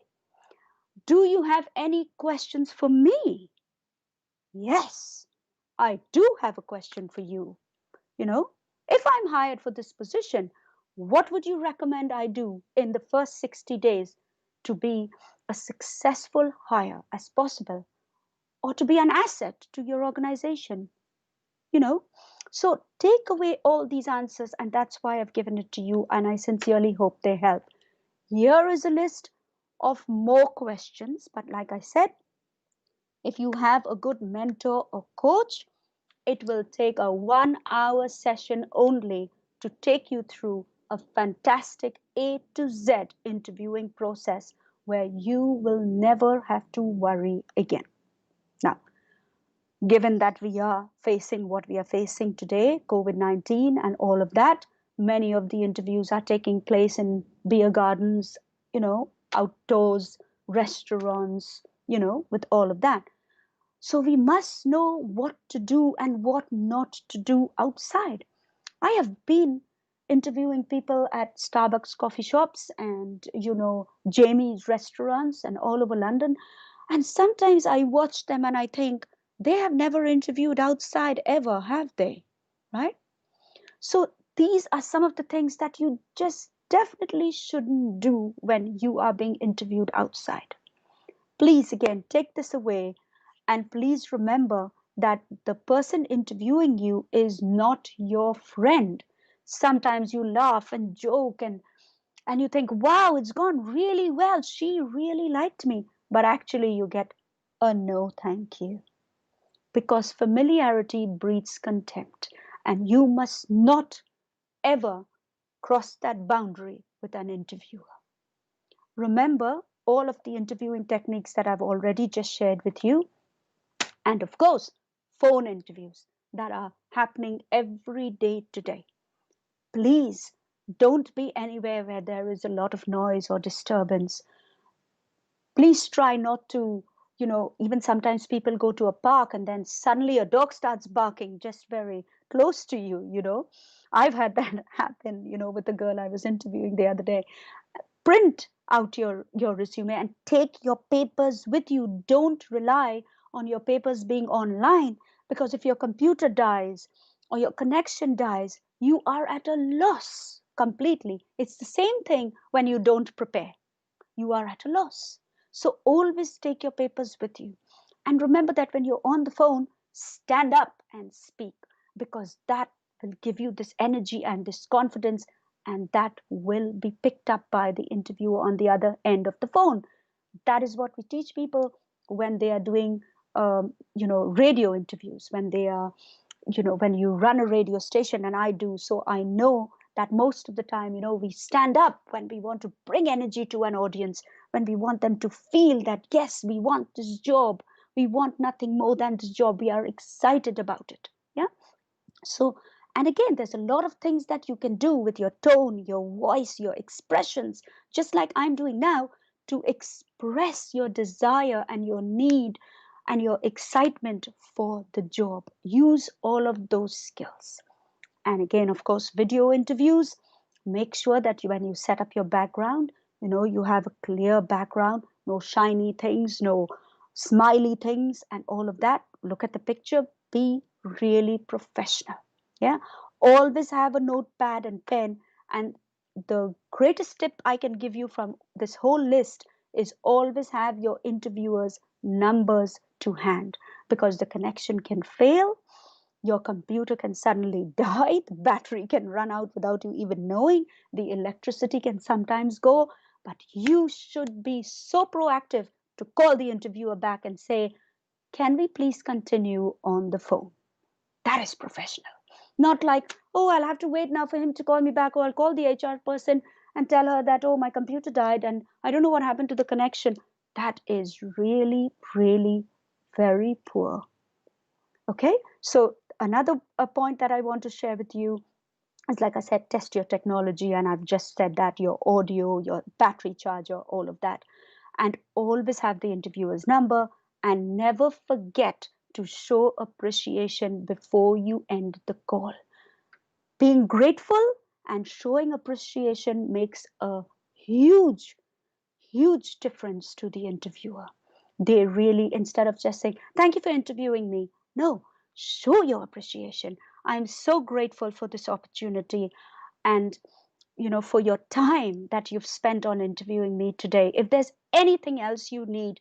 do you have any questions for me? Yes, I do have a question for you. If I'm hired for this position, what would you recommend I do in the first 60 days to be a successful hire as possible, or to be an asset to your organization? you know so take away all these answers, and that's why I've given it to you, and I sincerely hope they help. Here is a list of more questions, but like I said, if you have a good mentor or coach, it will take a 1 hour session only to take you through a fantastic A to Z interviewing process where you will never have to worry again. Now, given that we are facing what we are facing today, COVID-19 and all of that. Many of the interviews are taking place in beer gardens, outdoors, restaurants, with all of that. So we must know what to do and what not to do outside. I have been interviewing people at Starbucks coffee shops and, Jamie's restaurants and all over London. And sometimes I watch them and I think they have never interviewed outside ever, have they? Right? So these are some of the things that you just definitely shouldn't do when you are being interviewed outside. Please, again, take this away and please remember that the person interviewing you is not your friend. Sometimes you laugh and joke and you think, wow, it's gone really well. She really liked me. But actually, you get a no, thank you. Because familiarity breeds contempt. And you must not ever cross that boundary with an interviewer. Remember all of the interviewing techniques that I've already just shared with you. And of course, phone interviews that are happening every day today. Please don't be anywhere where there is a lot of noise or disturbance. Please try not to, even sometimes people go to a park and then suddenly a dog starts barking just very close to you. I've had that happen, with the girl I was interviewing the other day. Print out your resume and take your papers with you. Don't rely on your papers being online, because if your computer dies or your connection dies, you are at a loss completely. It's the same thing when you don't prepare. You are at a loss. So always take your papers with you. And remember that when you're on the phone, stand up and speak, because that will give you this energy and this confidence, and that will be picked up by the interviewer on the other end of the phone. That is what we teach people when they are doing, radio interviews, when they are, when you run a radio station, and I do, so I know that most of the time, we stand up when we want to bring energy to an audience, when we want them to feel that, yes, we want this job. We want nothing more than this job. We are excited about it. Yeah. So, and again, there's a lot of things that you can do with your tone, your voice, your expressions, just like I'm doing now, to express your desire and your need and your excitement for the job. Use all of those skills. And again, of course, video interviews, make sure that when you set up your background, you have a clear background, no shiny things, no smiley things, and all of that. Look at the picture, be really professional. Yeah. Always have a notepad and pen. And the greatest tip I can give you from this whole list is always have your interviewers' numbers to hand, because the connection can fail, your computer can suddenly die, the battery can run out without you even knowing, the electricity can sometimes go, but you should be so proactive to call the interviewer back and say, can we please continue on the phone? That is professional. Not like, oh, I'll have to wait now for him to call me back, or I'll call the HR person and tell her that, oh, my computer died and I don't know what happened to the connection. That is really, really very poor. Okay, so another point that I want to share with you is, like I said, test your technology, and I've just said that, your audio, your battery charger, all of that, and always have the interviewer's number, and never forget to show appreciation before you end the call. Being grateful and showing appreciation makes a huge, huge difference to the interviewer. They really, instead of just saying, thank you for interviewing me, no, show your appreciation. I'm so grateful for this opportunity and, for your time that you've spent on interviewing me today. If there's anything else you need,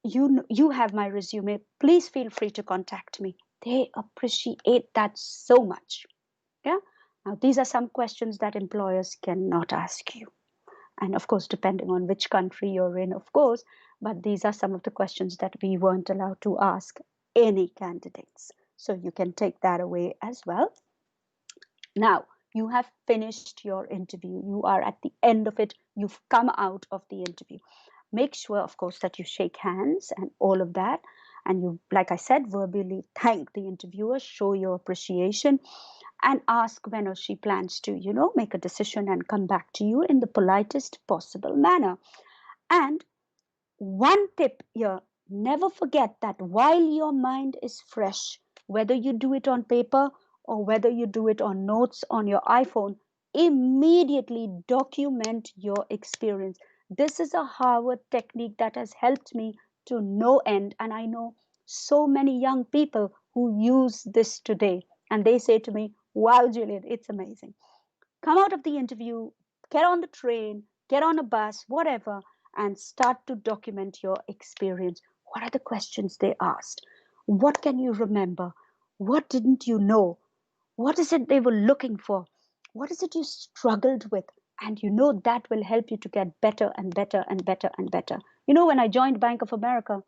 you have my resume. Please feel free to contact me. They appreciate that so much. Yeah. Now, these are some questions that employers cannot ask you. And of course, depending on which country you're in, of course, but these are some of the questions that we weren't allowed to ask any candidates. So you can take that away as well. Now, you have finished your interview. You are at the end of it. You've come out of the interview. Make sure, of course, that you shake hands and all of that. And you, like I said, verbally thank the interviewer, show your appreciation, and ask when or she plans to, make a decision and come back to you in the politest possible manner. And one tip here, never forget that while your mind is fresh, whether you do it on paper or whether you do it on notes on your iPhone, immediately document your experience. This is a Harvard technique that has helped me to no end. And I know so many young people who use this today. And they say to me, wow, Jillian, it's amazing. Come out of the interview, get on the train, get on a bus, whatever, and start to document your experience. What are the questions they asked? What can you remember? What didn't you know? What is it they were looking for? What is it you struggled with? And that will help you to get better and better and better and better. When I joined Bank of America,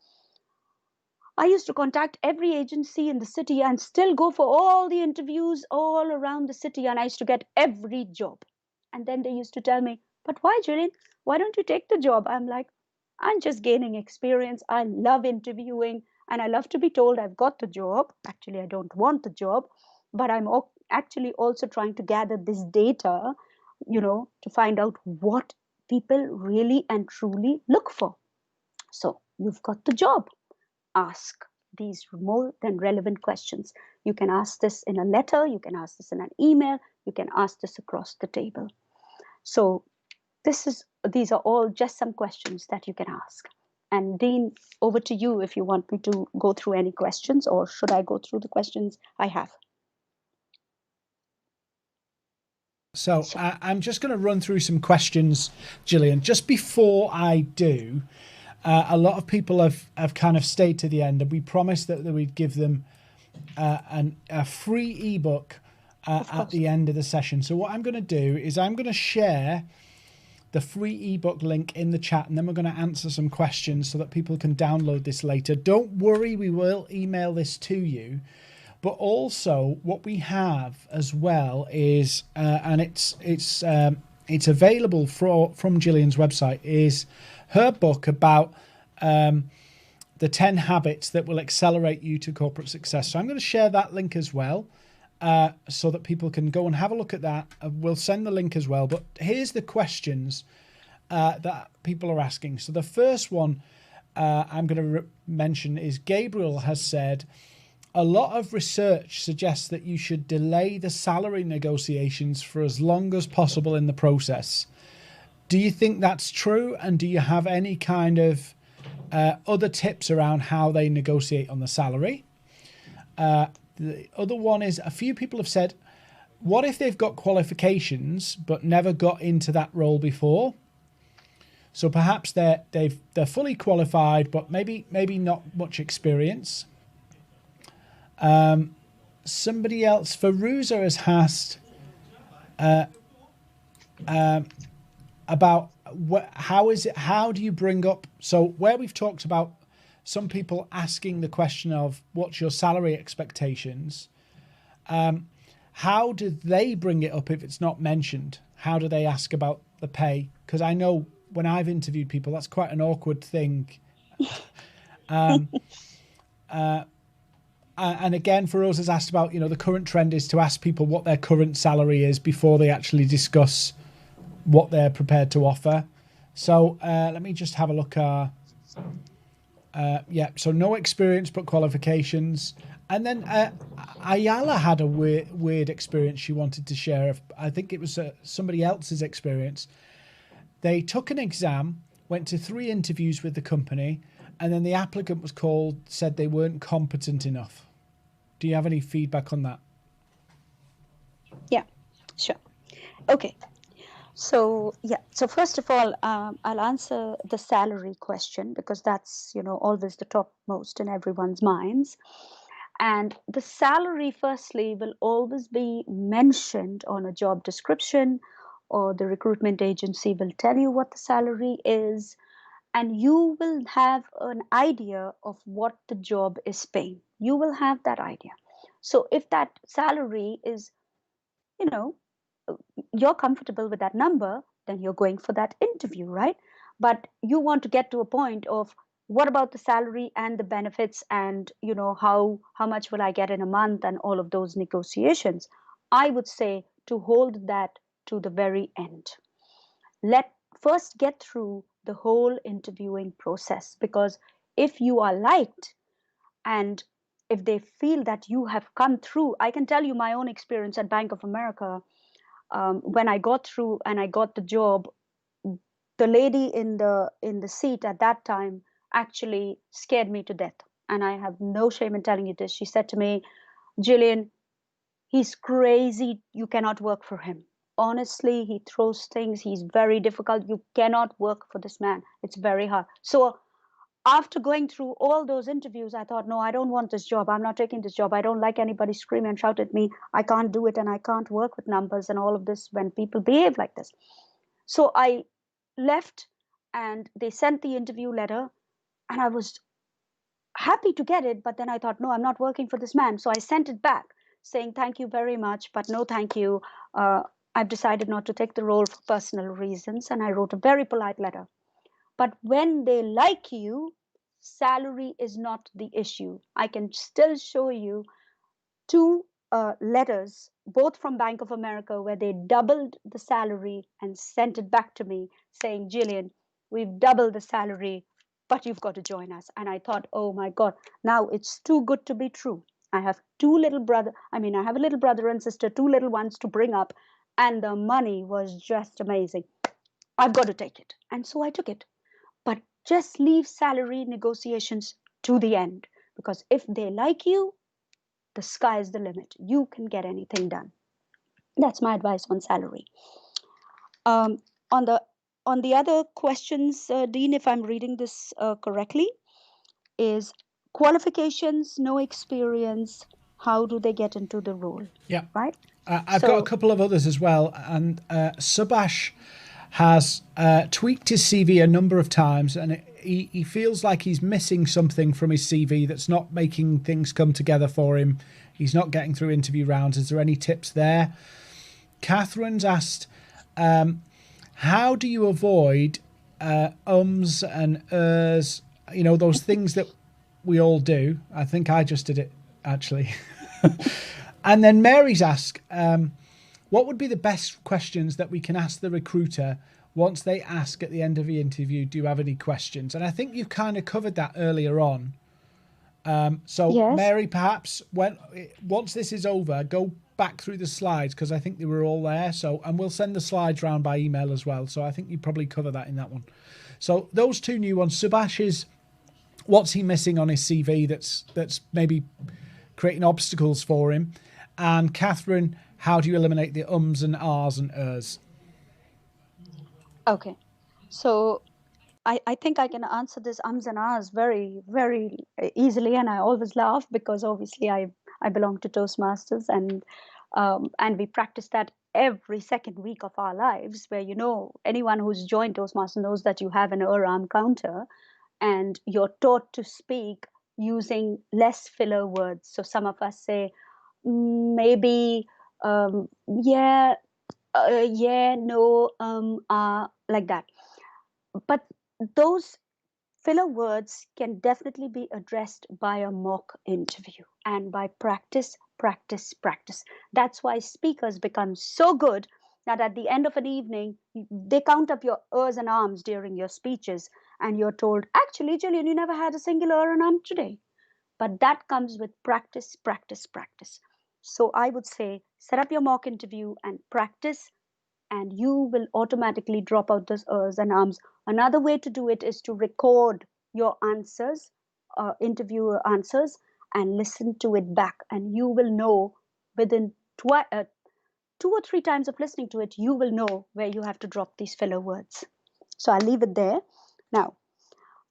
I used to contact every agency in the city and still go for all the interviews all around the city. And I used to get every job. And then they used to tell me, but why, Jillian? Why don't you take the job? I'm like, I'm just gaining experience. I love interviewing and I love to be told I've got the job. Actually, I don't want the job, but I'm actually also trying to gather this data, to find out what people really and truly look for. So you've got the job. Ask these more than relevant questions. You can ask this in a letter, you can ask this in an email, you can ask this across the table. So these are all just some questions that you can ask. And Dean, over to you if you want me to go through any questions, or should I go through the questions I have? So I'm just going to run through some questions, Jillian. Just before I do, a lot of people have kind of stayed to the end, and we promised that we'd give them a free ebook at the end of the session. So what I'm going to do is I'm going to share the free ebook link in the chat, and then we're going to answer some questions so that people can download this later. Don't worry, we will email this to you. But also, what we have as well is, and it's available from Jillian's website, is her book about the 10 habits that will accelerate you to corporate success. So I'm going to share that link as well, so that people can go and have a look at that. We'll send the link as well. But here's the questions that people are asking. So the first one I'm going to mention is Gabriel has said, a lot of research suggests that you should delay the salary negotiations for as long as possible in the process. Do you think that's true? And do you have any kind of other tips around how they negotiate on the salary? The other one is, a few people have said, what if they've got qualifications but never got into that role before? So perhaps they're fully qualified, but maybe not much experience. Somebody else, Faruza, has asked about how do you bring up, so where we've talked about some people asking the question of what's your salary expectations, how do they bring it up if it's not mentioned? How do they ask about the pay? Because I know when I've interviewed people, that's quite an awkward thing. And again, Feroz has asked about, the current trend is to ask people what their current salary is before they actually discuss what they're prepared to offer. So let me just have a look. So no experience but qualifications. And then Ayala had a weird experience she wanted to share. I think it was somebody else's experience. They took an exam, went to 3 interviews with the company, and then the applicant was called, said they weren't competent enough. Do you have any feedback on that? Yeah, sure. Okay. So first of all, I'll answer the salary question because that's, always the topmost in everyone's minds. And the salary, firstly, will always be mentioned on a job description, or the recruitment agency will tell you what the salary is, and you will have an idea of what the job is paying. You will have that idea. So if that salary is, you're comfortable with that number, then you're going for that interview, right? But you want to get to a point of what about the salary and the benefits, and how much will I get in a month, and all of those negotiations? I would say to hold that to the very end. Let first get through the whole interviewing process, because if you are liked, and if they feel that you have come through, I can tell you my own experience at Bank of America. When I got through and I got the job, the lady in the seat at that time actually scared me to death. And I have no shame in telling you this. She said to me, Jillian, he's crazy. You cannot work for him. Honestly, he throws things. He's very difficult. You cannot work for this man. It's very hard. So after going through all those interviews, I thought, no, I don't want this job. I'm not taking this job. I don't like anybody scream and shout at me. I can't do it, and I can't work with numbers and all of this when people behave like this. So I left, and they sent the interview letter, and I was happy to get it. But then I thought, no, I'm not working for this man. So I sent it back saying, thank you very much, but no, thank you. Uh, I've decided not to take the role for personal reasons. And I wrote a very polite letter. But when they like you, salary is not the issue. I can still show you two letters, both from Bank of America, where they doubled the salary and sent it back to me saying, Jillian, we've doubled the salary, but you've got to join us. And I thought, oh my God, now it's too good to be true. I have I have a little brother and sister, two little ones to bring up, and the money was just amazing. I've got to take it. And so I took it. But just leave salary negotiations to the end, because if they like you, the sky is the limit. You can get anything done. That's my advice on salary. Um, on the on the other questions, Dean, if I'm reading this correctly, is qualifications, no experience. How do they get into the role? Yeah. Right. I've got a So couple of others as well. And Subash has tweaked his CV a number of times, and he feels like he's missing something from his CV that's not making things come together for him. He's not getting through interview rounds. Is there any tips there? Catherine's asked, how do you avoid ums and ers, those things that we all do? I think I just did it, actually. And then Mary's asked, what would be the best questions that we can ask the recruiter once they ask at the end of the interview, do you have any questions? And I think you've kind of covered that earlier on. So yes. Mary, perhaps once this is over, go back through the slides, because I think they were all there. And we'll send the slides round by email as well. So I think you probably cover that in that one. So those two new ones. Subash is, what's he missing on his CV that's maybe creating obstacles for him? And Catherine, how do you eliminate the ums and ahs and ers? Okay. So I think I can answer this ums and ahs very, very easily, and I always laugh because obviously I belong to Toastmasters, and we practice that every second week of our lives. Where anyone who's joined Toastmasters knows that you have an arm counter, and you're taught to speak using less filler words. So some of us say, maybe, yeah, yeah, no, like that. But those filler words can definitely be addressed by a mock interview and by practice, practice, practice. That's why speakers become so good that at the end of an evening, they count up your ers and arms during your speeches, and you're told, actually, Jillian, you never had a single er and arm today. But that comes with practice, practice, practice. So I would say set up your mock interview and practice, and you will automatically drop out those ers and arms. Another way to do it is to record your answers, interviewer answers, and listen to it back. And you will know within 2 or 3 times of listening to it, you will know where you have to drop these filler words. So I'll leave it there. Now,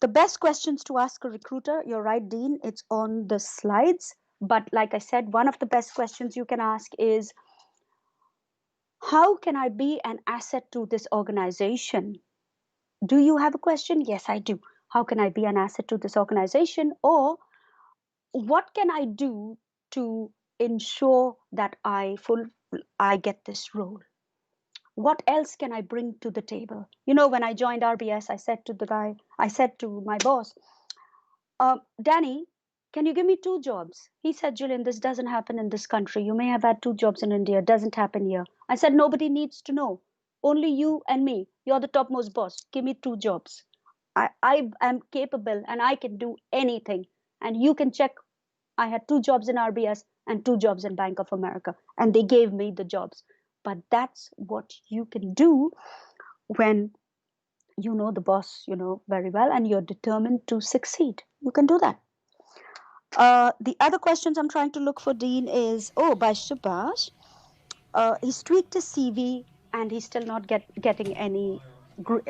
the best questions to ask a recruiter, you're right, Dean, it's on the slides. But like I said, one of the best questions you can ask is, how can I be an asset to this organization? Do you have a question? Yes, I do. How can I be an asset to this organization? Or what can I do to ensure that I get this role? What else can I bring to the table? When I joined RBS, I said to my boss, Danny, can you give me 2 jobs? He said, Julian, this doesn't happen in this country. You may have had 2 jobs in India. It doesn't happen here. I said, nobody needs to know. Only you and me. You're the topmost boss. Give me 2 jobs. I am capable and I can do anything. And you can check. I had 2 jobs in RBS and 2 jobs in Bank of America. And they gave me the jobs. But that's what you can do when you know the boss, very well, and you're determined to succeed. You can do that. The other questions I'm trying to look for, Dean, is by Subhash. He's tweaked his CV and he's still not getting any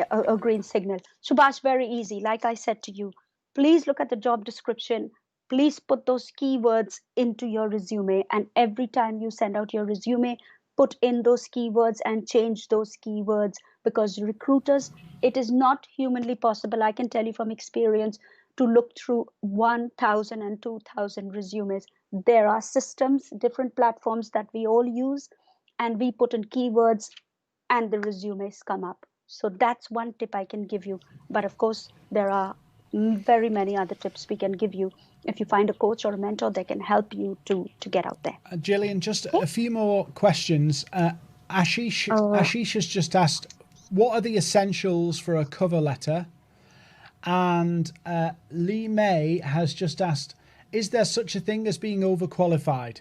a green signal. Subhash, very easy. Like I said to you, please look at the job description. Please put those keywords into your resume. And every time you send out your resume, put in those keywords and change those keywords, because recruiters, it is not humanly possible, I can tell you from experience, to look through 1,000 and 2,000 resumes. There are systems, different platforms that we all use, and we put in keywords and the resumes come up. So that's one tip I can give you. But of course, there are very many other tips we can give you. If you find a coach or a mentor, they can help you to get out there. Jillian, just a few more questions. Ashish has just asked, what are the essentials for a cover letter? And Lee May has just asked, is there such a thing as being overqualified?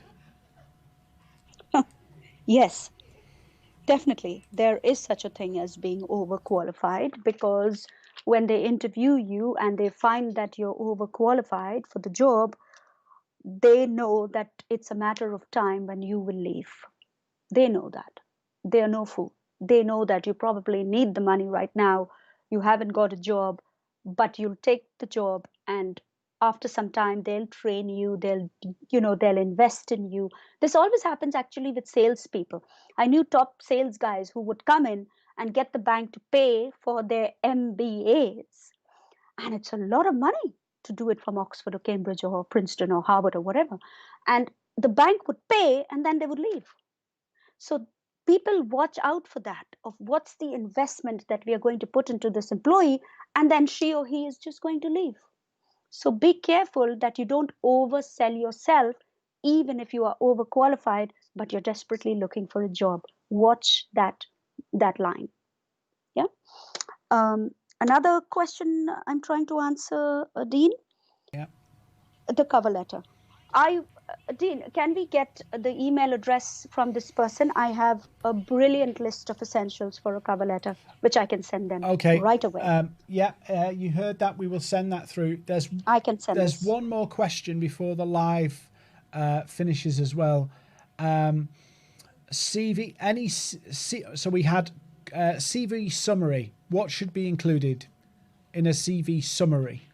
Yes, definitely. There is such a thing as being overqualified, because when they interview you and they find that you're overqualified for the job, they know that it's a matter of time when you will leave. They know that. They are no fool. They know that you probably need the money right now. You haven't got a job, but you'll take the job, and after some time they'll train you, they'll invest in you. This always happens actually with salespeople. I knew top sales guys who would come in and get the bank to pay for their MBAs. And it's a lot of money to do it from Oxford or Cambridge or Princeton or Harvard or whatever. And the bank would pay and then they would leave. So people watch out for that, of what's the investment that we are going to put into this employee, and then she or he is just going to leave. So be careful that you don't oversell yourself, even if you are overqualified, but you're desperately looking for a job. Watch that line. Yeah. Another question I'm trying to answer, Dean. Yeah. The cover letter. Dean, can we get the email address from this person? I have a brilliant list of essentials for a cover letter, which I can send them right away. You heard that. We will send that through. I can send There's this. one more question before the live finishes as well. CV, so we had CV summary. What should be included in a CV summary?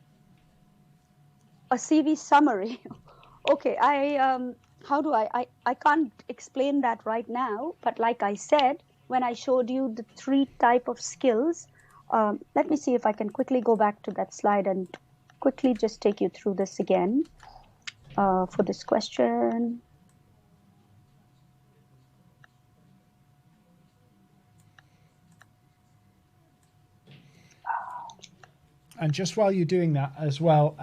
A CV summary. Okay, how do I can't explain that right now, but like I said, when I showed you the 3 type of skills, let me see if I can quickly go back to that slide and quickly just take you through this again for this question. And just while you're doing that as well,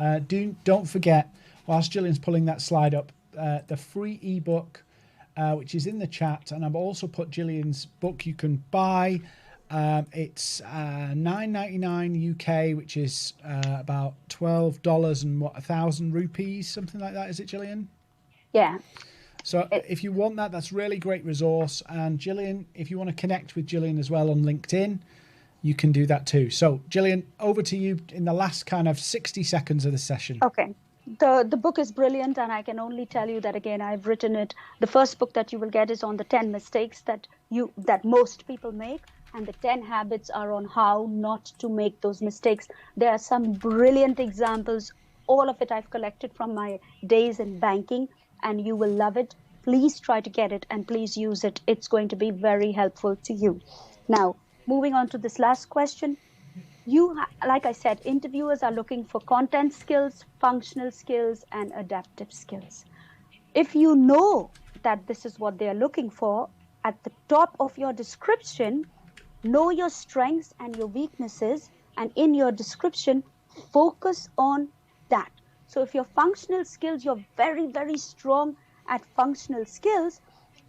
don't forget, whilst Jillian's pulling that slide up, the free ebook, which is in the chat, and I've also put Jillian's book you can buy. It's $9.99 UK, which is about $12 and 1,000 rupees, something like that. Is it, Jillian? Yeah. So if you want that, that's a really great resource. And Jillian, if you want to connect with Jillian as well on LinkedIn, you can do that too. So Jillian, over to you in the last kind of 60 seconds of the session. Okay. The book is brilliant, and I can only tell you that again, I've written it. The first book that you will get is on the 10 mistakes that most people make, and the 10 habits are on how not to make those mistakes. There are some brilliant examples. All of it I've collected from my days in banking, and you will love it. Please try to get it and please use it. It's going to be very helpful to you. Now, moving on to this last question. Like I said, interviewers are looking for content skills, functional skills, and adaptive skills. If you know that this is what they are looking for, at the top of your description, know your strengths and your weaknesses, and in your description, focus on that. So if your functional skills, you're very, very strong at functional skills,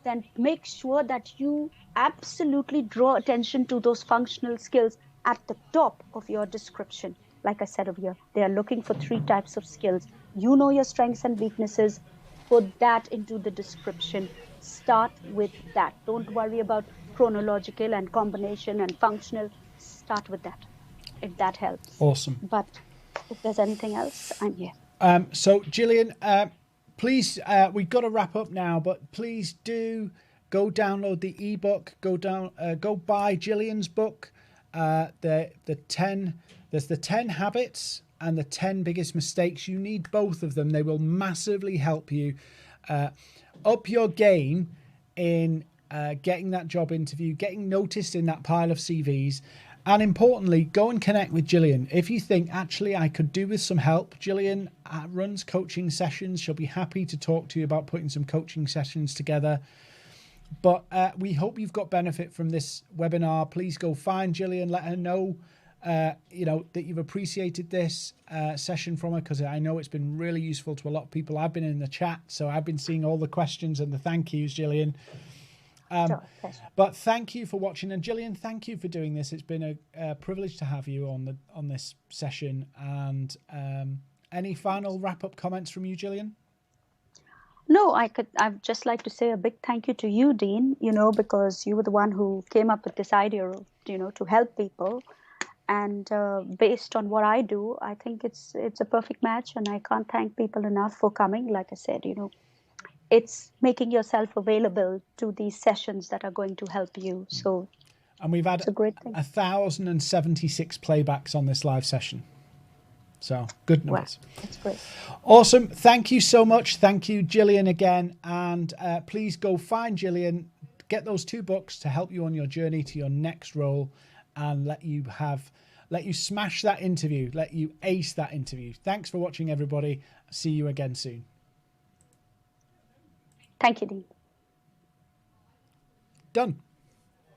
then make sure that you absolutely draw attention to those functional skills at the top of your description. Like I said over here, they are looking for 3 types of skills. You know your strengths and weaknesses, put that into the description. Start with that. Don't worry about chronological and combination and functional. Start with that, if that helps. Awesome. But if there's anything else, I'm here. So Jillian, please, we've got to wrap up now, but please do go download the ebook. Go buy Jillian's book. There's the 10 habits and the 10 biggest mistakes. You need both of them. They will massively help you up your game in getting that job interview, getting noticed in that pile of CVs. And importantly, go and connect with Jillian. If you think, actually, I could do with some help, Jillian runs coaching sessions. She'll be happy to talk to you about putting some coaching sessions together. But we hope you've got benefit from this webinar. Please go find Jillian. Let her know, that you've appreciated this session from her, because I know it's been really useful to a lot of people. I've been in the chat, so I've been seeing all the questions and the thank yous, Jillian. But thank you for watching, and Jillian, thank you for doing this. It's been a privilege to have you on this session. And any final wrap-up comments from you, Jillian? No, I'd just like to say a big thank you to you, Dean, because you were the one who came up with this idea of, to help people. And based on what I do, I think it's a perfect match, and I can't thank people enough for coming. Like I said, it's making yourself available to these sessions that are going to help you. So, and we've had a great thing. 1,076 playbacks on this live session. So good numbers. Wow, that's great. Awesome. Thank you so much. Thank you, Jillian, again. And please go find Jillian, get those 2 books to help you on your journey to your next role, and let you smash that interview, let you ace that interview. Thanks for watching, everybody. See you again soon. Thank you, Dean. Done.